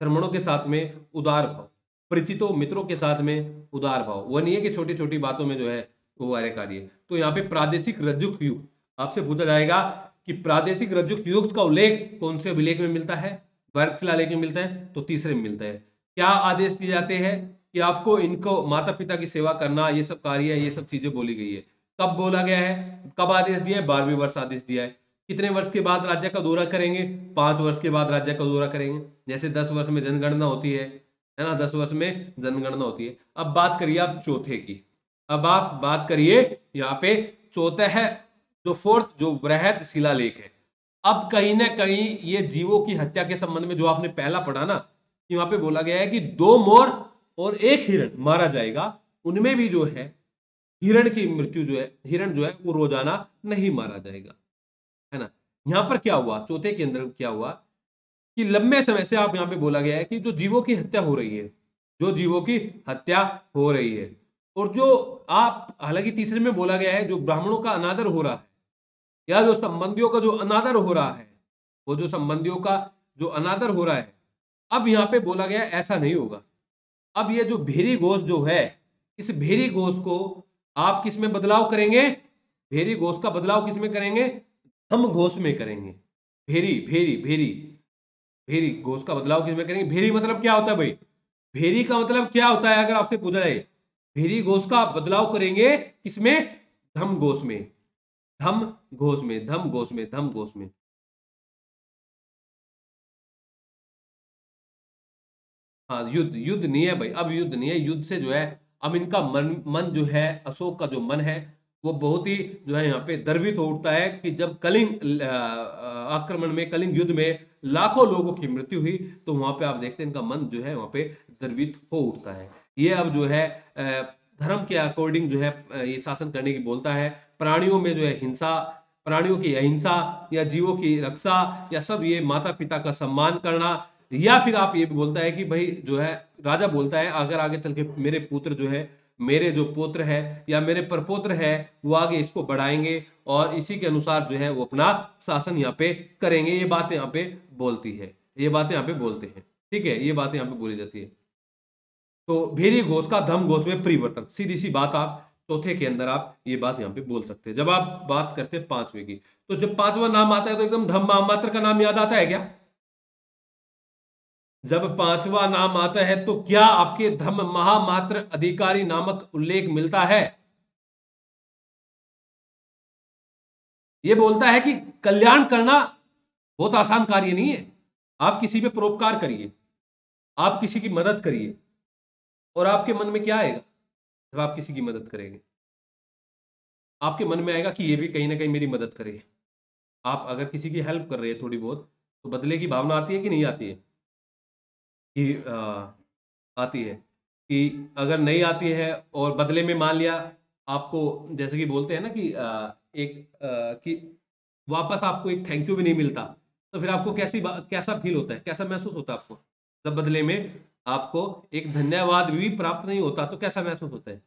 श्रमणों के साथ में उदार भाव, परिचितों मित्रों के साथ में उदार भाव, वो नहीं है कि छोटी छोटी बातों में जो है वो कार्य कार्य। तो यहाँ पे प्रादेशिक रज्जुक युग आपसे पूछा जाएगा कि प्रादेशिक रज्जुक युग का उल्लेख कौन से अभिलेख में मिलता है, वर्ग शिलालेख में मिलता है, तो तीसरे में मिलता है। क्या आदेश दिए जाते हैं कि आपको इनको माता पिता की सेवा करना, ये सब कार्य, ये सब चीजें बोली गई है। कब बोला गया है, कब आदेश दिया है, 12वें वर्ष आदेश दिया है। कितने वर्ष के बाद राज्य का दौरा करेंगे, 5 वर्ष के बाद राज्य का दौरा करेंगे। जैसे 10 वर्ष में जनगणना होती है ना, 10 वर्ष में जनगणना होती है। अब बात करिए आप चौथे की, अब आप बात करिए यहाँ पे चौथा है जो फोर्थ, जो वृहद शिलालेख है। अब कहीं ना कहीं ये जीवों की हत्या के संबंध में जो आपने पहला पढ़ा ना, कि वहां पे बोला गया है कि 2 मोर और 1 हिरण मारा जाएगा, उनमें भी जो है हिरण की मृत्यु जो है, हिरण जो है वो रोजाना नहीं मारा जाएगा, है ना। यहां पर क्या हुआ, चौथे के अंदर क्या हुआ कि लंबे समय से आप यहां पे बोला गया है कि जो जीवों की हत्या हो रही है, जो जीवों की हत्या हो रही है, और जो आप, हालांकि तीसरे में बोला गया है जो ब्राह्मणों का अनादर हो रहा है या जो संबंधियों का जो अनादर हो रहा है, वो जो संबंधियों का जो अनादर हो रहा है, अब यहां पे बोला गया है ऐसा नहीं होगा। अब ये जो भेरी घोष जो है, इस भेरी घोष को आप किस में बदलाव करेंगे, भेरी घोष का बदलाव किस में करेंगे, हम घोष में करेंगे। भेरी भेरी भेरी भेरी घोष का बदलाव किस में करेंगे। भेरी मतलब क्या होता है भाई, भेरी का मतलब क्या होता है अगर आपसे पूछा जाए, भेरी घोष का बदलाव करेंगे किसमें, धम घोष में, धम घोष में, धम घोष में, धम घोष में। हाँ, युद्ध, युद्ध नहीं है भाई, अब युद्ध नहीं है, युद्ध से जो है अब इनका मन मन जो है, अशोक का जो मन है वो बहुत ही जो है यहाँ पे द्रवित हो उठता है कि जब कलिंग आक्रमण में, कलिंग युद्ध में लाखों लोगों की मृत्यु हुई, तो वहां पे आप देखते हैं इनका मन जो है वहां पे द्रवित हो उठता है। ये अब जो है धर्म के अकॉर्डिंग जो है ये शासन करने की बोलता है। प्राणियों में जो है हिंसा, प्राणियों की अहिंसा या जीवों की रक्षा, या सब ये माता पिता का सम्मान करना, या फिर आप ये भी बोलता है कि भाई जो है राजा बोलता है अगर आगे चल के मेरे पुत्र जो है, मेरे जो पुत्र है या मेरे परपोत्र है, वो आगे इसको बढ़ाएंगे और इसी के अनुसार जो है वो अपना शासन यहाँ पे करेंगे। ये बातें यहाँ पे बोलती है, ये बातें यहाँ पे बोलते हैं, ठीक है, ये बातें यहाँ पे बोली जाती है। तो भेरी घोष का धम घोष में परिवर्तन, सीधी सी बात आप चौथे के अंदर आप ये बात यहाँ पे बोल सकते हैं। जब आप बात करते हैं 5वें की, तो जब 5वां नाम आता है तो एकदम धम महामात्र का नाम याद आता है क्या। जब 5वां नाम आता है तो क्या आपके धम महामात्र अधिकारी नामक उल्लेख मिलता है। यह बोलता है कि कल्याण करना बहुत आसान कार्य नहीं है। आप किसी पे परोपकार करिए, आप किसी की मदद करिए, और आपके मन में क्या आएगा जब आप किसी की मदद करेंगे, आपके मन में आएगा कि ये भी कहीं ना कहीं मेरी मदद करे। आप अगर किसी की हेल्प कर रहे हैं थोड़ी बहुत, तो बदले की भावना आती है कि नहीं आती है कि आती है कि अगर नहीं आती है और बदले में मान लिया आपको, जैसे कि बोलते हैं ना कि कि वापस आपको एक थैंक यू भी नहीं मिलता, तो फिर आपको कैसा फील होता है, कैसा महसूस होता है आपको? जब बदले में आपको एक धन्यवाद भी प्राप्त नहीं होता तो कैसा महसूस होता है?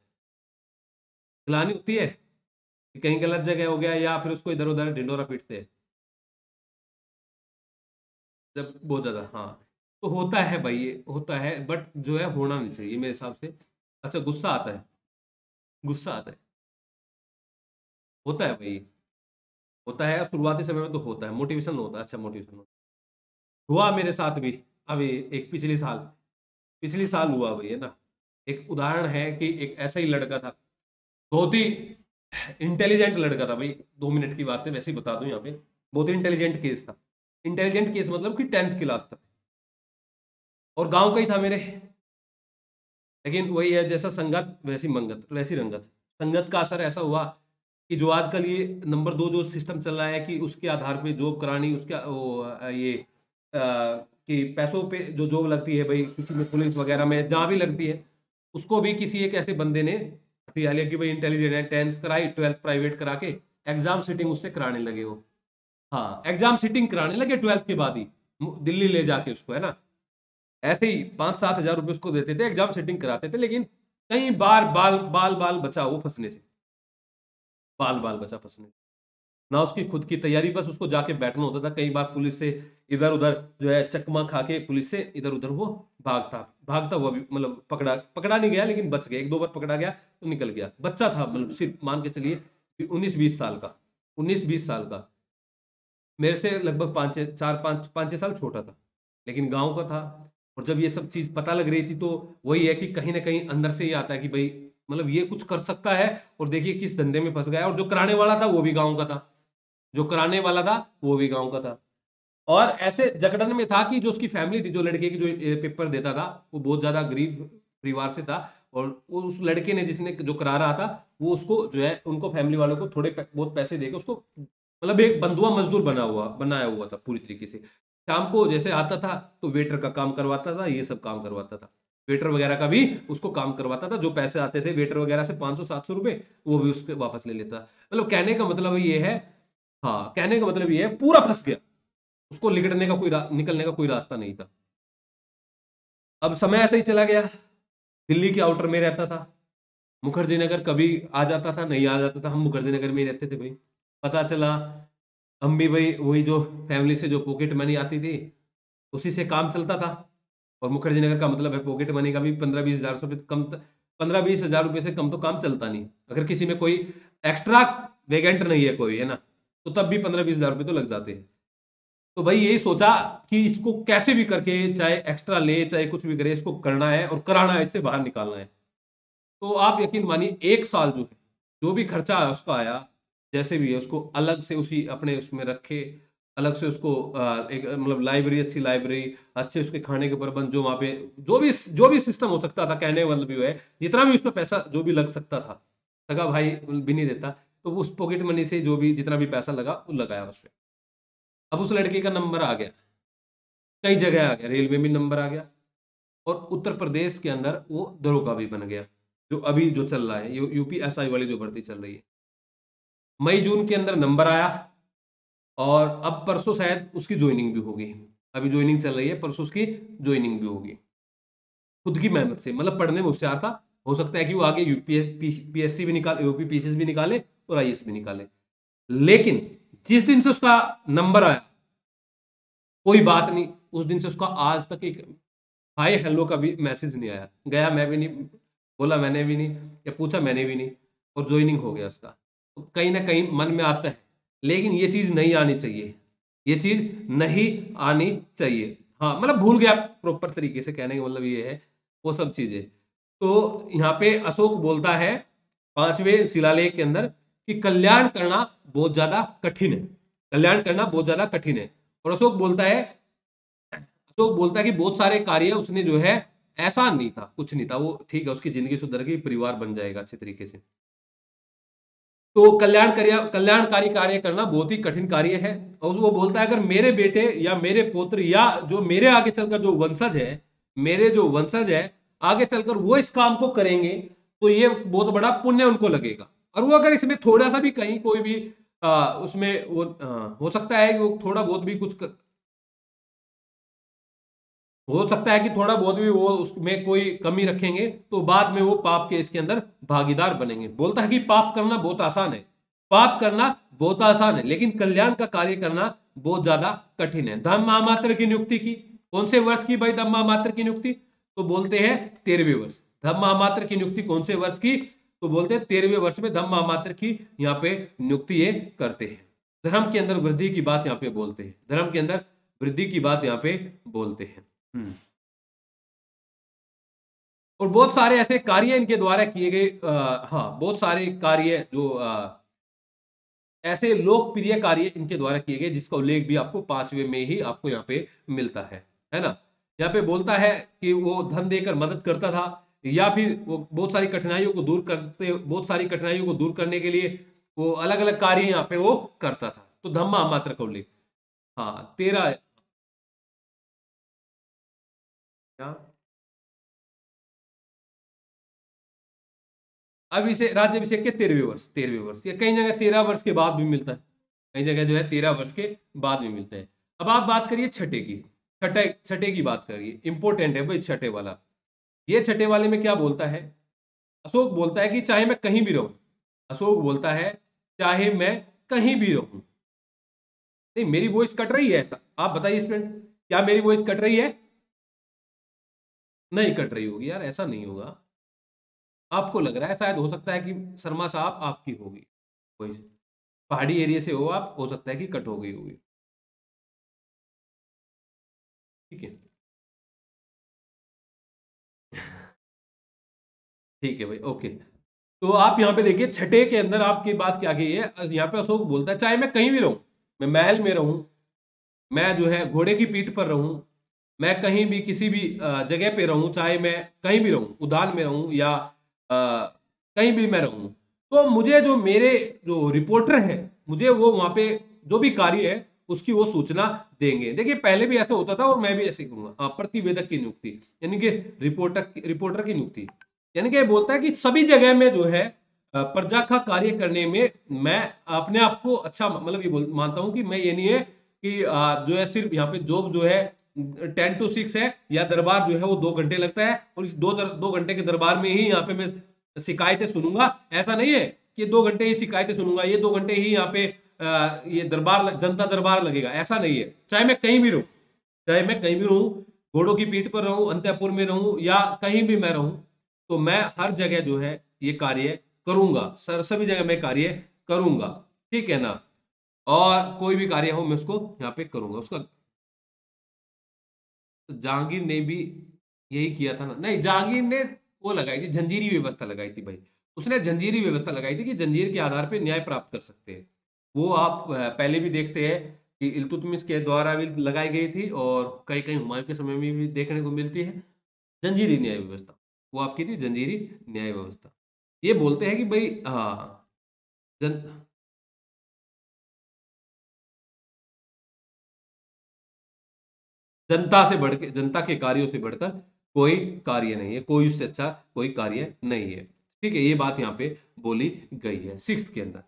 ग्लानि होती है कि कहीं गलत जगह हो गया, या फिर उसको इधर-उधर ढिंढोरा पीटते हैं जब बहुत ज़्यादा, हाँ। तो होता है भाई, ये होता है, बट जो है होना नहीं चाहिए मेरे हिसाब से। अच्छा, गुस्सा आता है, गुस्सा आता है, होता है भाई, होता है शुरुआती समय में तो होता है, मोटिवेशन होता है, अच्छा मोटिवेशन हुआ मेरे साथ भी। अभी एक पिछली साल हुआ भाई, है ना? एक उदाहरण है कि एक ऐसा ही लड़का था, बहुत ही इंटेलिजेंट लड़का था भाई। 2 मिनट की बात है, वैसे ही बता दूं यहाँ पे। बहुत ही इंटेलिजेंट केस था। इंटेलिजेंट केस मतलब कि 10th क्लास तक, और गांव का ही था मेरे। लेकिन वही है, जैसा संगत वैसी मंगत वैसी रंगत। संगत का असर ऐसा हुआ कि जो आजकल ये नंबर 2 जो सिस्टम चल रहा है कि उसके आधार पे जॉब करानी, उसका कि पैसों पे जो जॉब लगती है भाई, किसी में पुलिस वगैरह में जहाँ भी लगती है, उसको भी किसी एक ऐसे बंदे ने हथिया लिया कि भाई इंटेलिजेंट है, 10th कराई, 12th प्राइवेट करा के एग्जाम सीटिंग उससे कराने लगे वो। हाँ, एग्जाम सीटिंग कराने लगे 12th के बाद ही, दिल्ली ले जाके उसको, है ना? ऐसे ही 5-7 हजार रुपए उसको देते थे, एग्जाम सेटिंग कराते थे, लेकिन कई बार बाल बाल बाल बचा वो फंसने से, बाल बाल बचा फंसने से। ना उसकी खुद की तैयारी, बस उसको जाके बैठना होता था। कई बार पुलिस से इधर उधर जो है चकमा खा के पुलिस से इधर उधर वो भागता भागता हुआ भी, मतलब पकड़ा पकड़ा नहीं गया लेकिन बच गया, 1-2 बार पकड़ा गया तो निकल गया। बच्चा था, मतलब सिर्फ मान के चलिए 19-20 साल का, 19-20 साल का, मेरे से लगभग 5-6 साल छोटा था, लेकिन गाँव का था। और जब ये सब चीज़ पता लग रही थी, तो वही है कि कहीं न कहीं अंदर से ये आता है कि भई मतलब ये कुछ कर सकता है, और देखिए किस धंधे में फँस गया, और जो कराने वाला था वो भी गाँव का था। जो कराने वाला था वो भी गाँव का था। और ऐसे जकड़न में था कि जो उसकी फैमिली थी, जो लड़के की जो पेपर देता था, वो बहुत ज़्यादा गरीब परिवार से था, और वो उस लड़के ने जिसने जो करा रहा था, वो उसको जो है उनको फैमिली वालों को थोड़े बहुत पैसे देके उसको मतलब एक बंधुआ मजदूर बनाया हुआ था पूरी तरीके से। शाम को जैसे आता था तो वेटर का काम करवाता था, ये सब काम करवाता था। वेटर वगैरह का भी उसको काम करवाता था, जो पैसे आते थे वेटर वगैरह से 500-700 रुपए, वो भी उसके वापस ले लेता। मतलब कहने का मतलब ये है, हाँ, कहने का मतलब ये है पूरा फँस गया। उसको निकलने का कोई रास्ता नहीं था। अब समय ऐसे ही चला गया, दिल्ली के आउटर में रहता था। मुखर्जी नगर कभी आ जाता था, नहीं आ जाता था, हम मुखर्जी नगर में ही रहते थे भाई। पता चला हम भी भाई वही जो फैमिली से जो पॉकेट मनी आती थी, उसी से काम चलता था। और मुखर्जी नगर का मतलब है पॉकेट मनी का भी 15-20 हज़ार से कम, 15-20 हज़ार रुपए से कम तो काम चलता नहीं। अगर किसी में कोई एक्स्ट्रा वेकेंट नहीं है कोई, है ना? तो तब भी 15-20 हज़ार रुपए तो लग जाते हैं। तो भाई यही सोचा कि इसको कैसे भी करके, चाहे एक्स्ट्रा ले चाहे कुछ भी करे, इसको करना है और कराना है, इससे बाहर निकालना है। तो आप यकीन मानिए 1 साल जो है, जो भी खर्चा है उसका आया, जैसे भी है उसको अलग से उसी अपने उसमें रखे, अलग से उसको एक मतलब लाइब्रेरी, अच्छी लाइब्रेरी, अच्छे उसके खाने के प्रबंध, जो वहाँ पे जो भी सिस्टम हो सकता था, कहने का मतलब ये है, जितना भी उसमें पैसा जो भी लग सकता था, सगा भाई भी नहीं देता, तो उस पॉकेट मनी से जो भी जितना भी पैसा लगा, वो लगाया उसपे। अब उस लड़के का नंबर आ गया, कई जगह आ गया, रेलवे में नंबर आ गया, और उत्तर प्रदेश के अंदर वो दरोगा भी बन गया, जो अभी जो चल रहा है, यूपी एसआई वाली जो भर्ती चल रही है। मई जून के अंदर नंबर आया, और अब परसों शायद उसकी ज्वाइनिंग भी होगी। अभी ज्वाइनिंग चल रही है, परसों उसकी ज्वाइनिंग भी होगी। खुद की मेहनत से, मतलब पढ़ने में होशियार था। हो सकता है कि वो आगे पीएससी भी निकाले, यूपी पीसीएस भी निकाले, और आईएएस भी निकाले। लेकिन जिस दिन से उसका नंबर आया, कोई बात नहीं, उस दिन से उसका आज तक एक हाय हेलो का भी मैसेज नहीं आया। गया मैं भी नहीं, बोला मैंने भी नहीं, या पूछा मैंने भी नहीं, और ज्वाइनिंग हो गया उसका। तो कहीं न कहीं मन में आता है, लेकिन ये चीज़ नहीं आनी चाहिए। ये चीज़ नहीं आनी चाहिए। हाँ, मतलब भूल गया प्रॉपर तरीके से, कहने का मतलब ये है, वो सब चीज़ें। तो यहाँ पे अशोक बोलता है 5वें शिलालेख के अंदर कि कल्याण करना बहुत ज़्यादा कठिन है। कल्याण करना बहुत ज़्यादा कठिन है। और अशोक बोलता है कि बहुत सारे कार्य उसने जो है आसान नहीं था, कुछ नहीं था, वो ठीक है, उसकी ज़िंदगी सुधर गई, परिवार बन जाएगा अच्छे तरीके से। तो कल्याणकारी कार्य करना बहुत ही कठिन कार्य है। और वो बोलता है अगर मेरे बेटे या मेरे पुत्र या जो मेरे आगे चलकर जो वंशज है, मेरे जो वंशज है, आगे चलकर वो इस काम को करेंगे तो ये बहुत बड़ा पुण्य उनको लगेगा। और वो अगर इसमें थोड़ा सा भी कहीं कोई भी उसमें वो हो सकता है कि वो थोड़ा बहुत भी हो सकता है कि थोड़ा बहुत भी वो उसमें कोई कमी रखेंगे तो बाद में वो पाप के इसके अंदर भागीदार बनेंगे। बोलता है कि पाप करना बहुत आसान है, पाप करना बहुत आसान है, लेकिन कल्याण का कार्य करना बहुत ज्यादा कठिन है। धम्म महामात्र की नियुक्ति की, कौन से वर्ष की भाई धम्म महामात्र की नियुक्ति? तो बोलते हैं 13वें वर्ष। धम्म महामात्र की नियुक्ति कौन से वर्ष की? तो बोलते हैं 13वें वर्ष में धम्म महामात्र की यहाँ पे नियुक्ति ये करते हैं। धर्म के अंदर वृद्धि की बात यहाँ पे बोलते हैं, धर्म के अंदर वृद्धि की बात यहाँ पे बोलते हैं। और बहुत सारे ऐसे कार्य इनके द्वारा किए गए, हाँ बहुत सारे कार्य जो ऐसे लोकप्रिय कार्य इनके द्वारा किए गए जिसका उल्लेख भी आपको 5वें में ही आपको यहाँ पे मिलता है ना। यहाँ पे बोलता है कि वो धन देकर मदद करता था, या फिर वो बहुत सारी कठिनाइयों को दूर करते, बहुत सारी कठिनाइयों को दूर करने के लिए वो अलग अलग कार्य यहाँ पे वो करता था। तो धम्मा मात्र का उल्लेख, हाँ 13 क्या, अब इसे राज्यभिषेक के 13वें वर्ष, 13वें वर्ष या कई जगह 13 वर्ष के बाद भी मिलता है, कई जगह जो है 13 वर्ष के बाद भी मिलता है। अब आप बात करिए छठे की, छठे छठे की बात करिए, इंपॉर्टेंट है भाई छठे वाला। ये छठे वाले में क्या बोलता है? अशोक बोलता है कि चाहे मैं कहीं भी रहूं, अशोक बोलता है चाहे मैं कहीं भी रहूं। नहीं मेरी वॉइस कट रही है ऐसा, आप बताइए स्टूडेंट, क्या मेरी वॉइस कट रही है? नहीं कट रही होगी यार, ऐसा नहीं होगा। आपको लग रहा है, शायद हो सकता है कि शर्मा साहब आपकी होगी कोई, पहाड़ी एरिया से हो आप, हो सकता है कि कट हो गई होगी। ठीक है, ठीक है भाई, ओके। तो आप यहाँ पे देखिए छठे के अंदर आपकी बात क्या गई है, यहाँ पे अशोक बोलता है चाहे मैं कहीं भी रहूं, मैं महल में रहूं, मैं जो है घोड़े की पीठ पर रहूं, मैं कहीं भी किसी भी जगह पे रहूं, चाहे मैं कहीं भी रहूं, उद्यान में रहूं या कहीं भी मैं रहूं, तो मुझे जो मेरे जो रिपोर्टर है, मुझे वो वहां पे जो भी कार्य है उसकी वो सूचना देंगे। देखिए पहले भी ऐसा होता था और मैं भी ऐसे करूंगा। प्रतिवेदक की नियुक्ति यानी कि रिपोर्टर रिपोर्टर की नियुक्ति, यानी कि बोलता है कि सभी जगह में जो है प्रजा का कार्य करने में मैं अपने आप को अच्छा मतलब ये मानता हूं कि मैं ये नहीं है कि जो है सिर्फ यहाँ पे जॉब जो है 10 to 6 है, या दरबार जो है वो 2 घंटे लगता है और इस 2 घंटे के दरबार में ही यहाँ पे मैं शिकायतें सुनूंगा। ऐसा नहीं है कि 2 घंटे ही शिकायतें सुनूंगा, ये 2 घंटे ही यहाँ पे ये दरबार जनता दरबार लगेगा, ऐसा नहीं है। चाहे मैं कहीं भी रहूं, चाहे मैं कहीं भी रहूं, घोड़ों की पीठ पर रहूं, अंतःपुर में रहूं या कहीं भी मैं रहूं, तो मैं हर जगह जो है ये कार्य करूंगा, सर सभी जगह मैं कार्य करूंगा। ठीक है ना, और कोई भी कार्य हो मैं उसको यहाँ पे करूंगा उसका। जहांगीर ने भी यही किया था ना? नहीं, जहांगीर ने वो लगाई थी, जंजीरी व्यवस्था लगाई थी भाई। उसने जंजीरी व्यवस्था लगाई थी कि जंजीर के आधार पे न्याय प्राप्त कर सकते हैं। वो आप पहले भी देखते हैं कि इल्तुतमिश के द्वारा भी लगाई गई थी और कई कई हुमायूं के समय में भी देखने को मिलती है जंजीरी न्याय व्यवस्था। वो आपकी थी जंजीरी न्याय व्यवस्था। ये बोलते हैं कि भाई हाँ, जन जनता से बढ़ के, जनता के कार्यों से बढ़कर कोई कार्य नहीं है, कोई उससे अच्छा कोई कार्य नहीं है। ठीक है, ये बात यहाँ पे बोली गई है सिक्स के अंदर।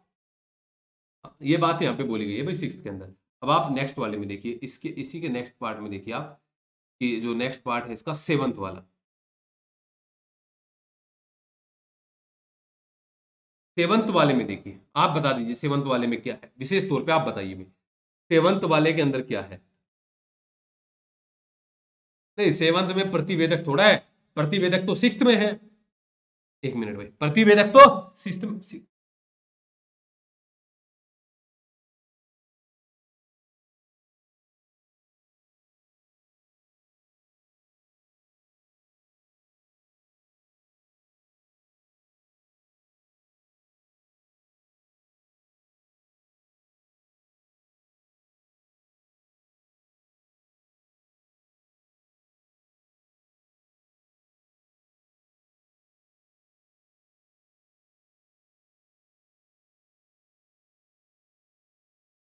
ये बात यहाँ पे बोली गई है भाई सिक्स के अंदर। अब आप नेक्स्ट वाले में देखिए, इसके इसी के नेक्स्ट पार्ट में देखिए आप कि जो नेक्स्ट पार्ट है इसका सेवंथ वाला, सेवंथ वाले में देखिए, आप बता दीजिए सेवंथ वाले में क्या है, विशेष तौर पे आप बताइए भाई सेवंथ वाले के अंदर क्या है। नहीं सेवंथ में प्रतिवेदक थोड़ा है, प्रतिवेदक तो सिक्स में है। एक मिनट भाई, प्रतिवेदक तो सिक्स,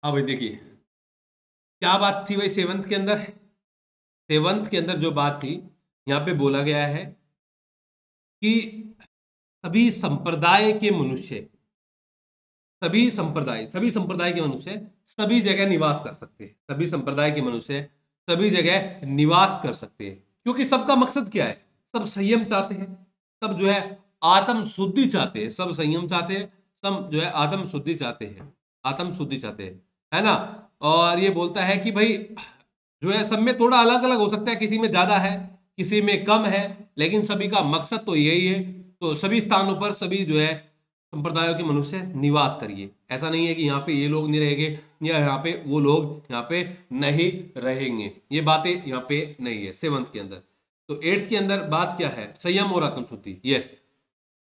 हाँ भाई देखिए क्या बात थी भाई सेवंथ के अंदर, सेवंथ के अंदर जो बात थी यहाँ पे बोला गया है कि सभी संप्रदाय के मनुष्य, सभी संप्रदाय के मनुष्य सभी जगह निवास कर सकते हैं। सभी संप्रदाय के मनुष्य सभी जगह निवास कर सकते हैं, क्योंकि सबका मकसद क्या है? सब संयम चाहते हैं, सब जो है आत्म शुद्धि चाहते हैं, सब संयम चाहते हैं, सब जो है आत्म शुद्धि चाहते हैं, आत्म शुद्धि चाहते हैं, है ना। और ये बोलता है कि भाई जो है सब में थोड़ा अलग अलग हो सकता है, किसी में ज्यादा है, किसी में कम है, लेकिन सभी का मकसद तो यही है। तो सभी स्थानों पर सभी जो है संप्रदायों के मनुष्य निवास करिए। ऐसा नहीं है कि यहाँ पे ये लोग नहीं रहेंगे या यहाँ पे वो लोग यहाँ पे नहीं रहेंगे, ये बातें यहाँ पे नहीं है सेवंथ के अंदर। तो एट्थ के अंदर बात क्या है? संयम और आत्मशुद्धि। यस,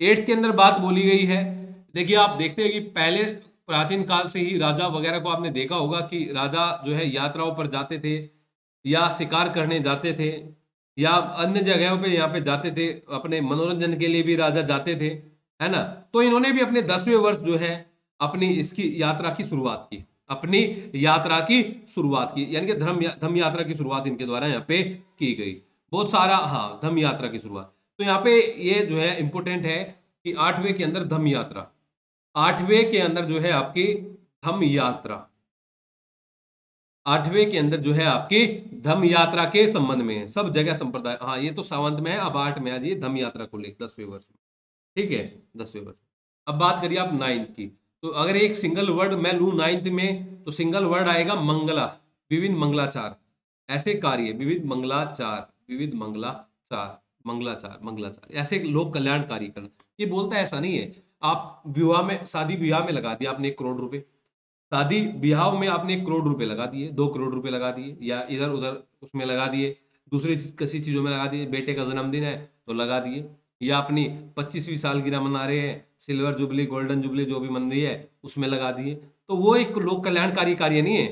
एट्थ के अंदर बात बोली गई है। देखिए, आप देखते हैं कि पहले प्राचीन काल से ही राजा वगैरह को आपने देखा होगा कि राजा जो है यात्राओं पर जाते थे, या शिकार करने जाते थे, या अन्य जगहों पे यहाँ पे जाते थे, अपने मनोरंजन के लिए भी राजा जाते थे, है ना। तो इन्होंने भी अपने 10वें वर्ष जो है अपनी इसकी यात्रा की शुरुआत की, अपनी यात्रा की शुरुआत की, यानी कि धर्म यात्रा की शुरुआत इनके द्वारा यहाँ पे की गई। बहुत सारा, हाँ, धर्म यात्रा की शुरुआत। तो यहाँ पे ये जो है इंपॉर्टेंट है कि 8वें के अंदर धम्म यात्रा, 8वें के अंदर जो है आपकी धम्म यात्रा, 8वें के अंदर जो है आपकी धम्म यात्रा के संबंध में है। सब जगह संप्रदाय, हाँ, ये तो सावंत में है, अब 8 में आ जाइए धम्म यात्रा को लेकर 10वें वर्ष में। ठीक है, 10वें वर्ष। अब बात करिए आप नाइन्थ की। तो अगर एक सिंगल वर्ड मैं लूं नाइन्थ में, तो सिंगल वर्ड आएगा मंगला, विविध मंगलाचार। ऐसे कार्य, विविध मंगलाचार, विविध मंगलाचार, मंगलाचार, मंगलाचार, ऐसे लोक कल्याणकारी करना। ये बोलता है, ऐसा नहीं है आप विवाह में, शादी विवाह में लगा दिया आपने 1 करोड़ रुपए, शादी ब्याह में आपने 1 करोड़ रुपए लगा दिए, 2 करोड़ रुपए लगा दिए, या इधर उधर उसमें लगा दिए, दूसरी किसी चीजों में लगा दिए, बेटे का जन्मदिन है तो लगा दिए, या अपनी 25वीं सालगिरह मना रहे हैं, सिल्वर जुबली, गोल्डन जुबली जो भी मन रही है उसमें लगा दिए। तो वो एक लोक कल्याणकारी कार्य नहीं है,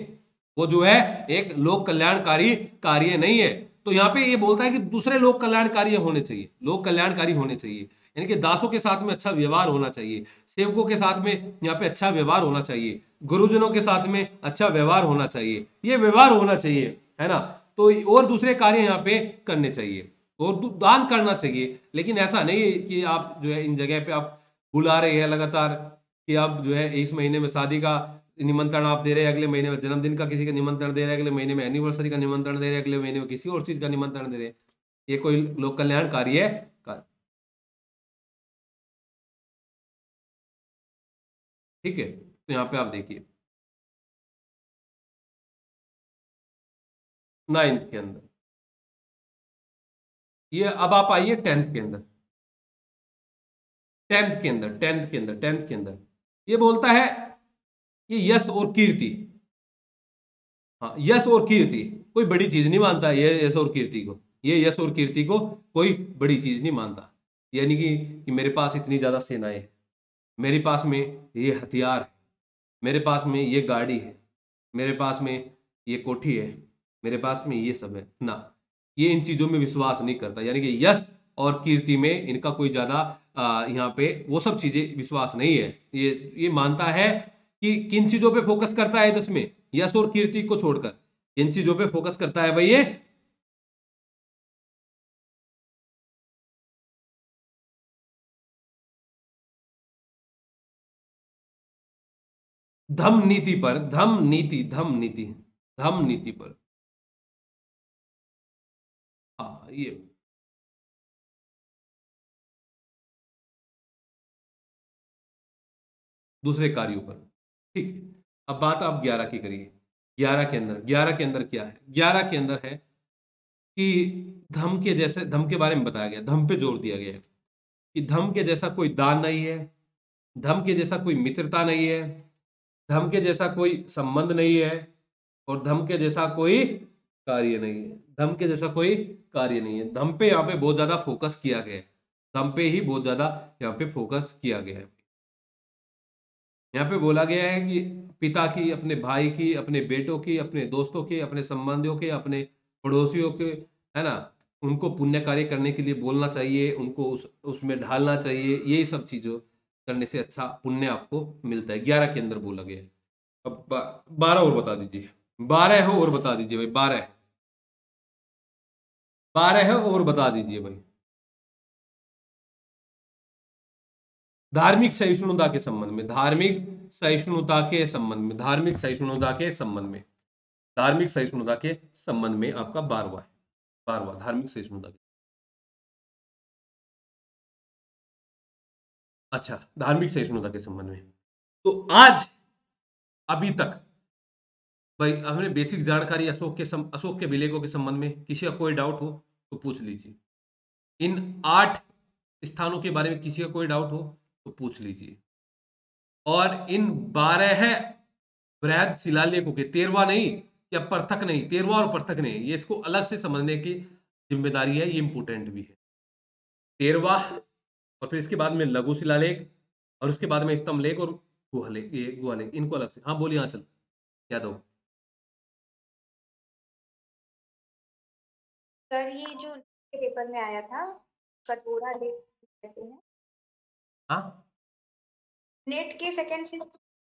वो जो है एक लोक कल्याणकारी कार्य नहीं है। तो यहाँ पे ये बोलता है कि दूसरे लोक कल्याणकारी होने चाहिए, लोक कल्याणकारी होने चाहिए, यानी कि दासों के साथ में अच्छा व्यवहार होना चाहिए, सेवकों के साथ में यहाँ पे अच्छा व्यवहार होना चाहिए, गुरुजनों के साथ में अच्छा व्यवहार होना चाहिए, ये व्यवहार होना चाहिए, है ना। तो और दूसरे कार्य यहाँ पे करने चाहिए, और दान करना चाहिए। लेकिन ऐसा नहीं है कि आप जो है इन जगह पे आप बुला रहे हैं लगातार, कि आप जो है इस महीने में शादी का निमंत्रण आप दे रहे हैं, अगले महीने में जन्मदिन का किसी का निमंत्रण दे रहे हैं, अगले महीने में एनिवर्सरी का निमंत्रण दे रहे हैं, अगले महीने में किसी और चीज का निमंत्रण दे रहे हैं। ये कोई लोक कल्याणकारी है? ठीक है, तो यहाँ पे आप देखिए नाइन्थ के अंदर, ये अब आप आइए टेंथ के अंदर, टेंथ के अंदर ये बोलता है कि यश और कीर्ति। हाँ, यश और कीर्ति कोई बड़ी चीज नहीं मानता, ये यश और कीर्ति को, ये यश और कीर्ति को कोई बड़ी चीज नहीं मानता। यानी कि मेरे पास इतनी ज्यादा सेनाएं हैं, मेरे पास में ये हथियार है, मेरे पास में ये गाड़ी है, मेरे पास में ये कोठी है, मेरे पास में ये सब है ना। ये इन चीजों में विश्वास नहीं करता, यानी कि यश और कीर्ति में इनका कोई ज्यादा यहाँ पे वो सब चीजें विश्वास नहीं है। ये मानता है कि किन चीजों पे फोकस करता है इसमें, यश और कीर्ति को छोड़कर किन चीजों पे फोकस करता है भाई ये? धम नीति पर, धम नीति, धम नीति, धम नीति पर। हाँ, ये दूसरे कार्यों पर। ठीक है, अब बात आप 11 की करिए। 11 के अंदर क्या है? 11 के अंदर है कि धम के जैसे, धम के बारे में बताया गया, धम पे जोर दिया गया है कि धम के जैसा कोई दान नहीं है, धम के जैसा कोई मित्रता नहीं है, धम के जैसा कोई संबंध नहीं है, और धम के जैसा कोई कार्य नहीं है, धम के जैसा कोई कार्य नहीं है। धम पे यहाँ पे बहुत ज्यादा फोकस किया गया है, धम पे ही बहुत ज्यादा यहाँ पे फोकस किया गया है। यहाँ पे बोला गया है कि पिता की, अपने भाई की, अपने बेटों की, अपने दोस्तों की, अपने संबंधियों के, अपने पड़ोसियों के, है ना, उनको पुण्य कार्य करने के लिए बोलना चाहिए, उनको उसमें ढालना चाहिए। यही सब चीजों करने से अच्छा पुण्य आपको मिलता है, 11 के अंदर बोला गया है। अब 12 और बता दीजिए, 12 हो और बता दीजिए भाई, 12, 12 है और बता दीजिए भाई। धार्मिक सहिष्णुता के संबंध में, धार्मिक सहिष्णुता के संबंध में, धार्मिक सहिष्णुता के संबंध में, धार्मिक सहिष्णुता के संबंध में आपका 12वां है, 12वां धार्मिक सहिष्णुता के। अच्छा, धार्मिक सहिष्णुता के संबंध में तो आज अभी तक भाई हमने बेसिक जानकारी अशोक के अभिलेखों के संबंध में, किसी का कोई डाउट हो तो पूछ लीजिए। इन 8 स्थानों के बारे में किसी का कोई डाउट हो तो पूछ लीजिए। और इन 12 बृहद शिलालेखों के, 13वां नहीं या पृथक नहीं, 13वां और पृथक नहीं, ये इसको अलग से समझने की जिम्मेदारी है, ये इंपोर्टेंट भी है। 13वां और फिर इसके बाद में लघु शिलालेख और उसके बाद में स्तंभ लेख और गुहालेख, ये गुहालेख, इनको अलग से। हाँ बोलिए आंचल यादव। सर ये जो पेपर में आया था कटोरा लेख कहते हैं, हाँ नेट के सेकंड से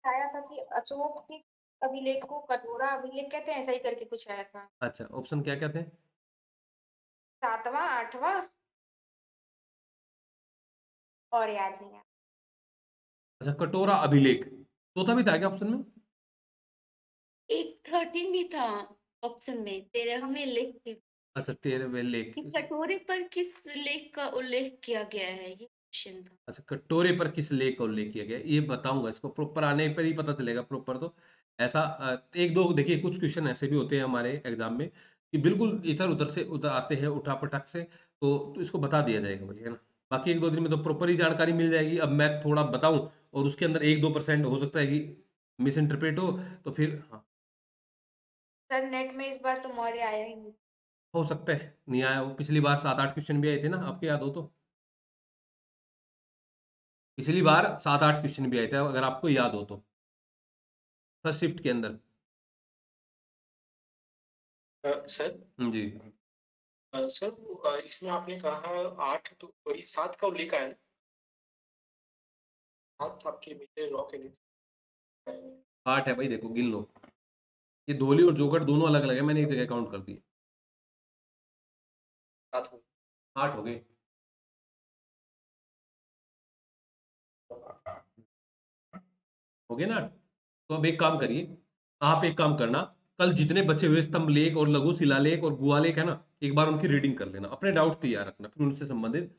आया था कि अशोक के अभिलेख को कटोरा अभिलेख कहते हैं, ऐसा ही करके कुछ आया था। अच्छा, ऑप्शन क्या क्या थे? 7वां 8वां और याद नहीं है। अच्छा, कटोरा अभिलेख, चौथा भी था क्या ऑप्शन में? एक 13 भी था ऑप्शन में, 13वें लेख के। अच्छा, 13वें लेख। कि कटोरे पर किस लेख का उल्लेख किया गया है, ये क्वेश्चन था। अच्छा, कटोरे पर किस लेख का उल्लेख किया गया, ये बताऊंगा, इसको प्रॉपर आने पर ही पता चलेगा प्रॉपर। तो ऐसा एक दो देखिए, कुछ क्वेश्चन ऐसे भी होते हैं हमारे एग्जाम में कि बिल्कुल इधर उधर से उधर आते हैं उठा पटक से, तो इसको बता दिया जाएगा भाई, है ना। बाकी एक दो दिन में तो प्रॉपर ही जानकारी मिल जाएगी। अब मैं थोड़ा बताऊं और उसके अंदर 1-2% हो सकता है कि मिस इंटरप्रेट हो, तो फिर हाँ सर नेट में इस बार तो मौर्य आया ही नहीं। हो सकता है नहीं आया हो। पिछली बार 7-8 क्वेश्चन भी आए थे ना, आपको याद हो तो। पिछली बार 7-8 क्वेश्चन भी आए थे, अगर आपको याद हो तो, फर्स्ट शिफ्ट के अंदर। सर जी। सर इसमें आपने कहा 8, तो वही 7 का उल्लेख आया ना? 7 आपके मेजर रॉ के लिए। 8 है भाई, देखो गिन लो। ये धोली और जोगड़ दोनों अलग अलग है, मैंने एक जगह काउंट कर दिए। 7 हो 8 हो गए। हो गए ना 8? तो अब एक काम करिए, आप एक काम करना, कल जितने बचे हुए स्तंभ लेख और लघु शिलालेख और गुहालेख है ना, एक बार उनकी रीडिंग कर लेना, अपने डाउट तैयार रखना, फिर उनसे संबंधित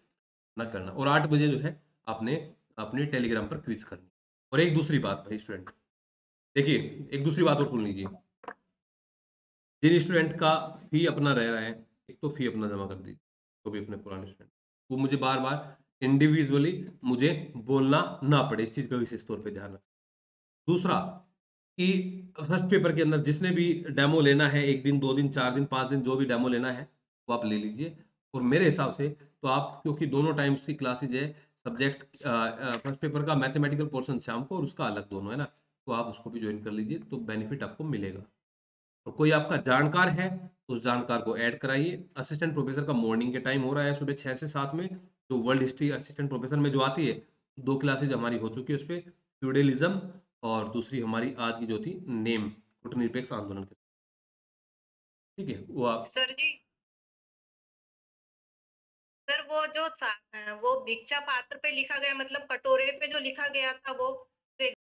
ना करना। और 8 बजे जो है आपने अपने टेलीग्राम पर क्विज करनी। और एक दूसरी बात भाई स्टूडेंट, देखिए एक दूसरी बात और सुन लीजिए। जिन स्टूडेंट का फी अपना रह रहा है, एक तो फी अपना जमा कर दीजिए, तो भी अपने पुराने स्टूडेंट, वो मुझे बार बार इंडिविजुअली मुझे बोलना ना पड़े, इस चीज़ का विशेष तौर पे ध्यान रखें। दूसरा कि फर्स्ट पेपर के अंदर जिसने भी डेमो लेना है, 1 दिन 2 दिन 4 दिन 5 दिन, जो भी डेमो लेना है वो आप ले लीजिए। और मेरे हिसाब से तो आप, क्योंकि दोनों टाइम्स की क्लासेज है, सब्जेक्ट फर्स्ट पेपर का मैथमेटिकल पोर्शन शाम को और उसका अलग दोनों है ना, तो आप उसको भी ज्वाइन कर लीजिए, तो बेनिफिट आपको मिलेगा। तो कोई आपका जानकार है तो उस जानकार को ऐड कराइए। असिस्टेंट प्रोफेसर का मॉर्निंग के टाइम हो रहा है सुबह 6 से 7 में, जो वर्ल्ड हिस्ट्री असिस्टेंट प्रोफेसर में जो आती है, 2 क्लासेज हमारी हो चुकी है उस पे, फ्यूडलिज्म और दूसरी हमारी आज की जो थी नेम, गुटनिरपेक्ष आंदोलन के। ठीक है, वो आप सर जी, सर वो जो वो भिक्षा पात्र पे लिखा गया, मतलब कटोरे पे जो लिखा गया था वो